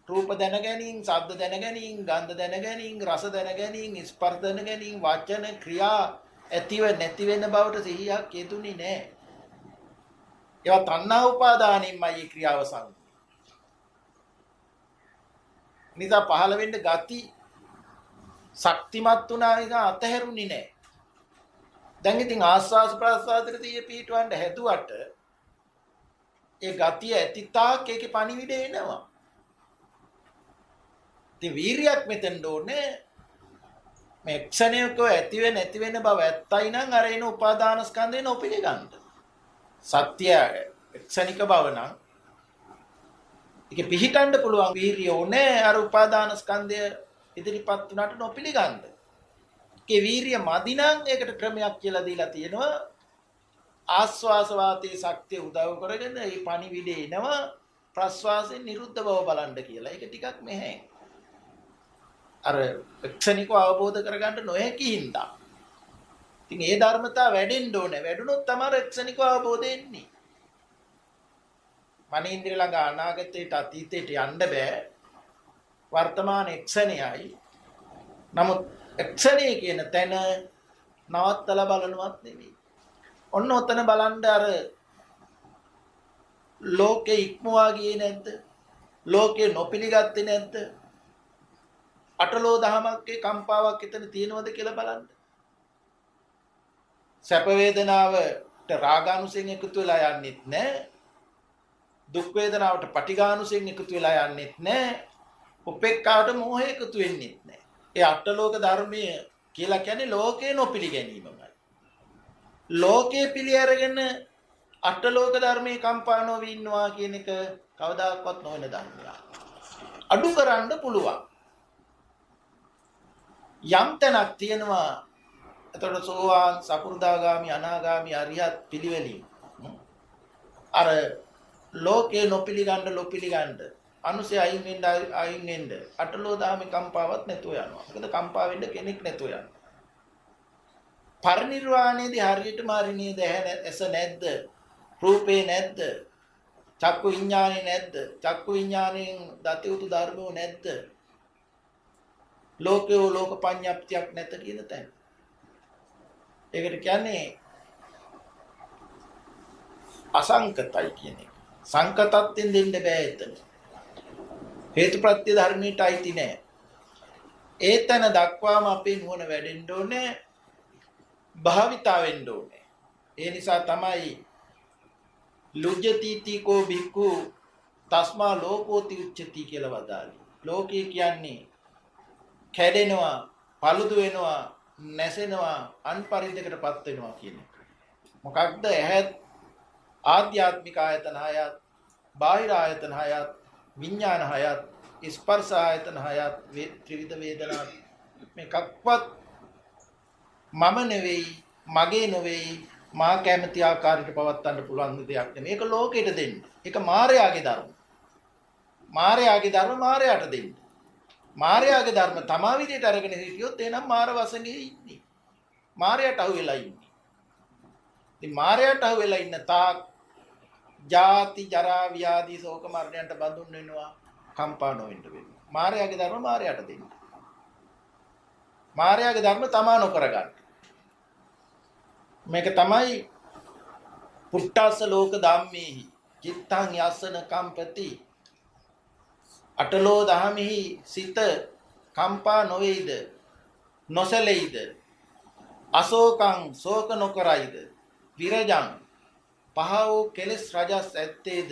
රූප දැනගැනීම, ශබ්ද දැනගැනීම, ගන්ධ දැනගැනීම, රස දැනගැනීම, ස්පර්ශ දැනගැනීම, වචන ක්‍රියා ඇතිව නැති වෙන බවට සිහියක් යෙදුනේ නැහැ. ඒවා තණ්හා උපාදානින්මයි මේ ක්‍රියාව සං. නිසා පහළ වෙන්න ගති ශක්තිමත් වුණා නිසා අතහැරුණේ නැහැ. දැන් ඉතින් ආස්වාස් ප්‍රාස්වාදයට තිය පිටවන්න හැදුවට ඒ ගතිය ඇතිතාක් ඒකේ පණිවිඩ එනවා. ඉතින් වීරියක් මෙතෙන් ඕනේ. මේ ක්ෂණයක ඇති වෙන නැති වෙන බව ඇත්තයි නම් අර එන උපාදානස්කන්ධේ නොපිළි ගන්න. සත්‍ය ක්ෂණික බව නම් ඒක පිහිටන්න පුළුවන් වීරිය ඕනේ අර උපාදාන ස්කන්ධය ඉදිරිපත් වුණාට නොපිළිගන්න. ඒ වීරිය මදි නම් ඒකට ක්‍රමයක් කියලා දීලා තියෙනවා. ආස්වාස වාතයේ ශක්තිය උදව් කරගෙන මේ පණිවිඩේ එනවා ප්‍රස්වාසයෙන් නිරුද්ධ බව බලන්න කියලා. ඒක ටිකක් මෙහෙ. අර ක්ෂණිකව අවබෝධ කරගන්න නොහැකි හින්දා. ඉතින් ඒ ධර්මතාව වැඩෙන්න ඕනේ. වැඩුණොත් තමයි ක්ෂණිකව අවබෝධය එන්නේ. මනින්ද්‍රිය ළඟ අනාගතයට අතීතයට යන්න බෑ. වර්තමාන ක්ෂණයයි. නමුත් ක්ෂණය කියන තැන නවත්තලා බලනවත් නෙමෙයි. ඔන්න ඔතන බලන්න අර ලෝකේ ඉක්මවා ගියේ නැද්ද? ලෝකේ නොපිළිගත්තේ නැද්ද? අටලෝ දහමක්ගේ කම්පාවක් එතන තියෙනවද කියලා බලන්න. සැප වේදනාවට රාගානුසයෙන් එකතු වෙලා යන්නෙත් නැහැ. දුක් වේදනාවට පටිඝානුසයෙන් එකතු වෙලා යන්නෙත් නැහැ. උපේක්ඛාවට මෝහය එකතු වෙන්නෙත් නැහැ. ඒ අටලෝක ධර්මයේ කියලා කියන්නේ ලෝකේ නොපිළිගැනීමමයි. ලෝකේ පිළි අරගෙන අටලෝක ධර්මයේ කම්පා නොවී ඉන්නවා කියන එක කවදාකවත් නොවන ධර්මයක්. අඩු කරන්න පුළුවන්. යම් තැනක් තියෙනවා. එතකොට සෝවාන් සකු르දාගාමි අනාගාමි අරියත් පිළිවෙලින් අර ලෝකේ නොපිළිගන්න අනුසය අයින් වෙන්න අටලෝ දහමේ කම්පාවක් නැතුව යනවා. මොකද කම්පා වෙන්න කෙනෙක් නැතුව යනවා. පරිනිර්වාණයේදී හරියටම හරිනේද ඇස නැද්ද? රූපේ නැද්ද? චක්කු විඥානේ නැද්ද? චක්කු විඥාණයෙන් දතියුතු ධර්මෝ නැද්ද? ලෝකේ ලෝක පඤ්ඤාප්තියක් නැත කියන තැන. ඒකට කියන්නේ අසංකතයි කියන එක. සංකතත්වෙන් දෙන්න බෑ එතන. හේතුප්‍රත්‍ය ධර්මයට අයිති නෑ. ඒතන දක්වාම අපේ නුවණ වැඩෙන්න ඕනේ. භාවිතා වෙන්න ඕනේ. ඒ නිසා තමයි ලුජ්ජති කෝ බික්කු තස්මා ලෝකෝති උච්චති කියලා වදාළේ. ලෝකේ කියන්නේ කැඩෙනවා, paludu වෙනවා, නැසෙනවා, අන්පරිද්දකටපත් වෙනවා කියන එක. මොකක්ද? ඇහත් ආධ්‍යාත්මික ආයතන හයත්, බාහිර ආයතන හයත්, විඥාන හයත්, ස්පර්ශ ආයතන හයත්, ත්‍රිවිධ වේදනා මේකක්වත් මම නෙවෙයි, මගේ නෙවෙයි, මා කැමති ආකාරයට පවත්වන්න පුළුවන් දෙයක් නෙමෙයි. මේක ලෝකෙට දෙන්න. ඒක මායාවේ ධර්ම. මායාවේ ධර්ම මායාට දෙන්න. මායාවේ ධර්ම තමා විදියට අරගෙන හිටියොත් එනම් මාර වසඟේ ඉන්නේ. මායාට අහු වෙලා ඉන්නේ. ඉතින් මායාට අහු වෙලා ඉන්න තාක් ජාති ජරා ව්‍යාධි ශෝක මරණයන්ට බඳුන් වෙනවා, කම්පා නොවෙන්න වෙනවා. මායාවේ ධර්ම මායාට දෙන්න. මායාවේ ධර්ම තමා නොකර ගන්න. මේක තමයි පුට්ටස්ස ලෝක ධම්මේහි චිත්තං යස්සන කම්පති. අටලෝ දහමෙහි සිත කම්පා නොවේද, නොසැලෙයිද, අශෝකං ශෝක නොකරයිද, විරජං පහ වූ කෙලෙස් රජස් ඇත්තේද,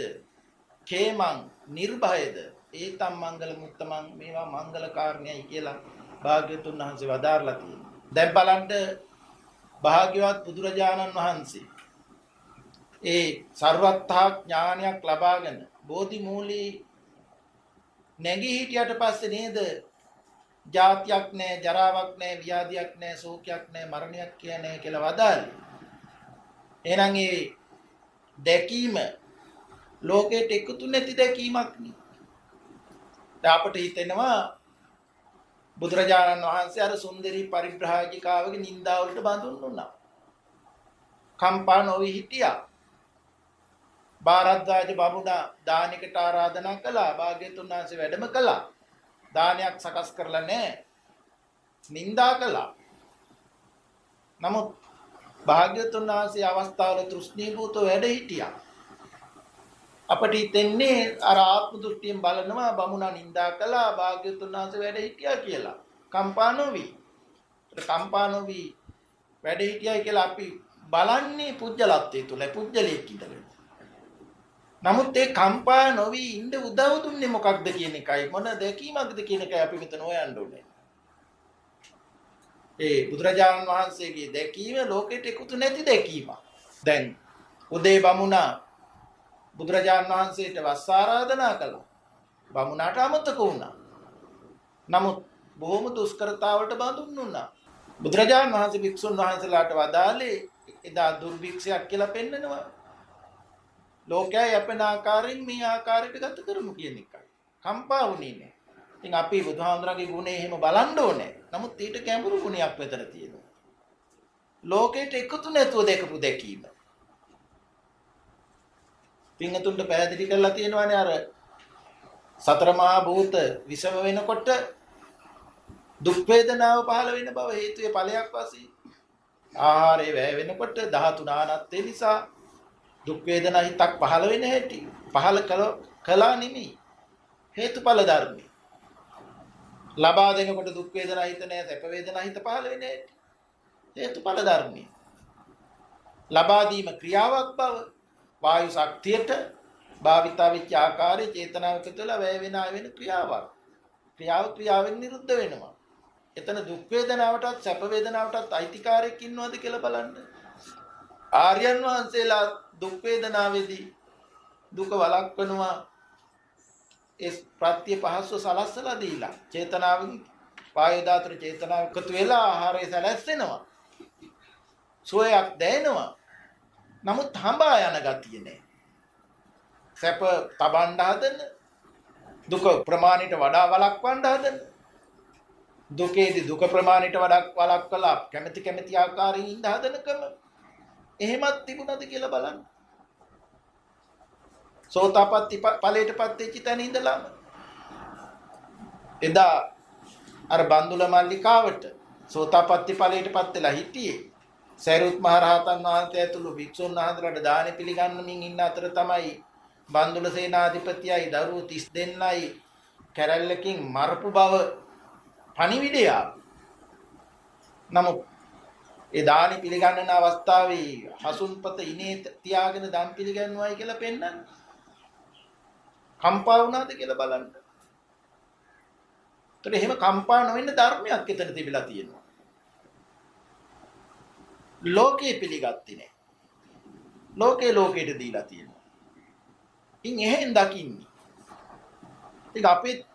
khේමං නිර්භයද, ඒතම් මංගල මුත්තමං මේවා මංගල කාරණයයි කියලා භාග්‍යතුන් වහන්සේ වදාරලා තියෙනවා. දැන් බලන්න භාග්‍යවත් බුදුරජාණන් වහන්සේ ඒ සර්වත්තා ඥානයක් ලබාගෙන බෝධි මූලී නැගී හිටියට පස්සේ නේද ජාතියක් නැහැ, ජරාවක් නැහැ, ව්‍යාධියක් නැහැ, ශෝකයක් නැහැ, මරණයක් කියන්නේ කියලා වදාළේ. එහෙනම් ඒ දැකීම ලෝකයට එකතු නැති දැකීමක් නේ. අපට හිතෙනවා බුදුරජාණන් වහන්සේ අර සුන්දරී පරිබ්‍රාජිකාවගේ නින්දා වලට බඳුන් වුණා. කම්පා නොවි හිටියා. භාරද්වාජ බමුණා දානයකට ආරාධනා කළා. භාග්‍යතුන් වහන්සේ වැඩම කළා. දානයක් සකස් කරලා නැහැ. නින්දා කළා. නමුත් භාග්‍යතුන් වහන්සේ අවස්ථාවල තෘෂ්ණීභූතව වැඩ හිටියා. අපට හිතෙන්නේ අර ආත්ම දෘෂ්ටියෙන් බලනවා බමුණා නින්දා කළා, භාග්‍යතුන් වහන්සේ වැඩ හිටියා කියලා. කම්පා නොවි. කම්පා නොවි වැඩ හිටියයි කියලා අපි බලන්නේ පුජ්‍යලත්වයේ තුල, පුජ්‍යලයක් ඉඳලා. නමුත් ඒ කම්පා නොවි ඉන්න උදව් දුන්නේ මොකක්ද කියන එකයි, මොන දැකීමක්ද කියන එකයි අපි මෙතන හොයන්න ඕනේ. ඒ බුදුරජාණන් වහන්සේගේ දැකීම ලෝකෙට එකතු නැති දැකීමක්. දැන් උදේ බමුණා බුදුරජාණන් වහන්සේට වස් ආරාධනා කළා. බමුණාට අමතක වුණා. නමුත් බොහොම දුෂ්කරතාවට බඳුන් වුණා. බුදුරජාණන් වහන්සේ භික්ෂුන් වහන්සේලාට වදාළේ එදා දුර්භික්ෂයක් කියලා පෙන්නනවා. ලෝකයේ යැපෙන ආකාරයෙන් මේ ආකාරයට ගත කරමු කියන එකයි. කම්පා වුණේ නැහැ. ඉතින් අපි බුදුහාමුදුරන්ගේ ගුණය එහෙම බලන්න ඕනේ. නමුත් ඊට ගැඹුරු ගුණයක් විතර තියෙනවා. ලෝකයට එකතු නැතුව දැකපු දැකීම. පින්තුන්ට පැහැදිලි කරලා තියෙනවානේ අර සතර මහා භූත විසම වෙනකොට දුක් වේදනාව පහළ වෙන බව හේතුයේ ඵලයක් වශයෙන් ආහාරය වැය වෙනකොට ධාතු නානත්වය නිසා දුක් වේදනා හිතක් පහළ වෙන හැටි පහළ කළා නෙමෙයි හේතුඵල ධර්මයි. ලබා දෙනකොට දුක් වේදනා හිත නැහැ සැප වේදනා හිත පහළ වෙන හැටි හේතුඵල ධර්මයි. ලබා දීම ක්‍රියාවක් බව වායු ශක්තියට භාවිතා වෙච්ච ආකාරයේ චේතනාවක තුළ වැය වෙන ආය වෙන ක්‍රියාවක්. ක්‍රියාවෙන් නිරුද්ධ වෙනවා. එතන දුක් වේදනාවටත් සැප වේදනාවටත් අයිතිකාරයෙක් ඉන්නවද කියලා බලන්න. ආර්යයන් වහන්සේලා දුක් වේදනාවේදී දුක වළක්වනවා ඒ ප්‍රත්‍ය පහස්ව සලස්සලා දීලා චේතනාවෙන් වායු දාතර චේතනාව එකතු වෙලා ආහාරය සැලැස්සෙනවා. සෝයක් දැනෙනවා. නමුත් හඹා යන ගතිය නැහැ. සැප තබන්න හදන දුක ප්‍රමාණයට වඩා වළක්වන්න හදන දුකේදී දුක ප්‍රමාණයට වඩා වළක්වලා කැමැති ආකාරයෙන් ඉඳ හදනකම එහෙමත් තිබුණාද කියලා බලන්න. සෝතාපට්ටි ඵලයටපත් වෙච්ච තැන ඉඳලාම එදා අර බන්දුල මල්ලිකාවට සෝතාපට්ටි ඵලයටපත් වෙලා හිටියේ සරියුත් මහ රහතන් වහන්සේ ඇතුළු භික්ෂුන් වහන්සේලාට දානෙ පිළිගන්නමින් ඉන්න අතර තමයි බන්දුල සේනාධිපතියයි දරුවෝ 30 දෙන්නයි කැරැල්ලකින් මරපු බව පණිවිඩය. නමුත් ඒ දානි පිළිගන්නන අවස්ථාවේ හසුන්පත ඉනේ තියාගෙන දන් පිළිගන්නුවයි කියලා පෙන්නන්නේ. කම්පා වුණාද කියලා බලන්න. ඒතර එහෙම කම්පා නොවෙන්න ධර්මයක් එතන තිබිලා තියෙනවා. ලෝකේ පිළිගත්තේ නැහැ. ලෝකෙට දීලා තියෙනවා. ඉන් එහෙන් දකින්නේ. ඒක අපේ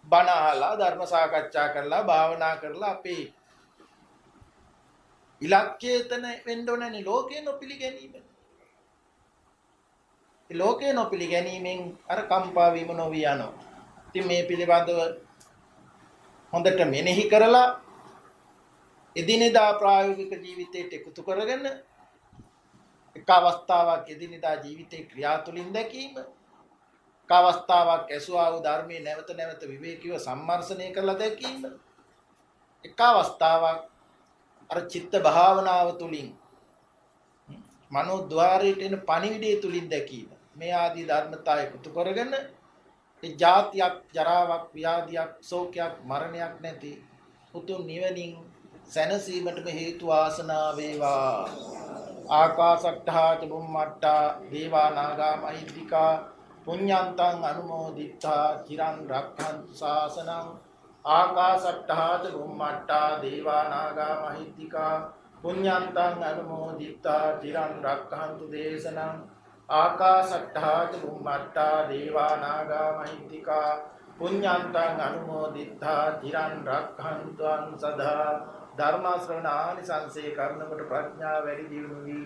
බණ අහලා ධර්ම සාකච්ඡා කරලා භාවනා කරලා අපේ ඉලක්කයතන වෙන්න ඕනනේ ලෝකේ නොපිළිගැනීම. ඒ ලෝකේ නොපිළිගැනීමෙන් අර කම්පා වීම නොවි යනවා. ඉතින් මේ පිළිබඳව හොඳට මෙනෙහි කරලා එදිනෙදා ප්‍රායෝගික ජීවිතයට එකතු කරගෙන එක අවස්ථාවක් එදිනෙදා ජීවිතේ ක්‍රියා තුලින් දැකීම එක අවස්ථාවක් ඇසුවා වූ ධර්මයේ නැවත නැවත විවේකීව සම්මර්ෂණය කරලා දැකීම එක අවස්ථාවක් අර චිත්ත භාවනාව තුලින් මනෝ ద్వාරයට එන පණිවිඩය තුලින් දැකීම මේ ආදී ධර්මතා එකතු කරගෙන ඒ ජාතියක් ජරාවක් ව්‍යාධියක් ශෝකයක් මරණයක් නැති උතුම් නිවනින් සැනසීමටම හේතු වාසනා වේවා. ආකාශට්ඨා ච බුම්මට්ඨා දේවා නාග මහිද්దికා පුඤ්ඤන්තං අනුමෝදිත්වා චිරං රක්ඛන්තු ශාසනං. ආකාශට්ඨා ච බුම්මට්ඨා දේවා නාග මහිද්దికා පුඤ්ඤන්තං අනුමෝදිත්වා චිරං රක්ඛන්තු දේශනං. ආකාශට්ඨා ච බුම්මට්ඨා දේවා නාග මහිද්దికා පුඤ්ඤන්තං අනුමෝදිත්වා චිරං රක්ඛන්තුං සදා. ධර්ම ශ්‍රවණානිසංසේ කරනකොට ප්‍රඥාව වැඩි දියුණු වී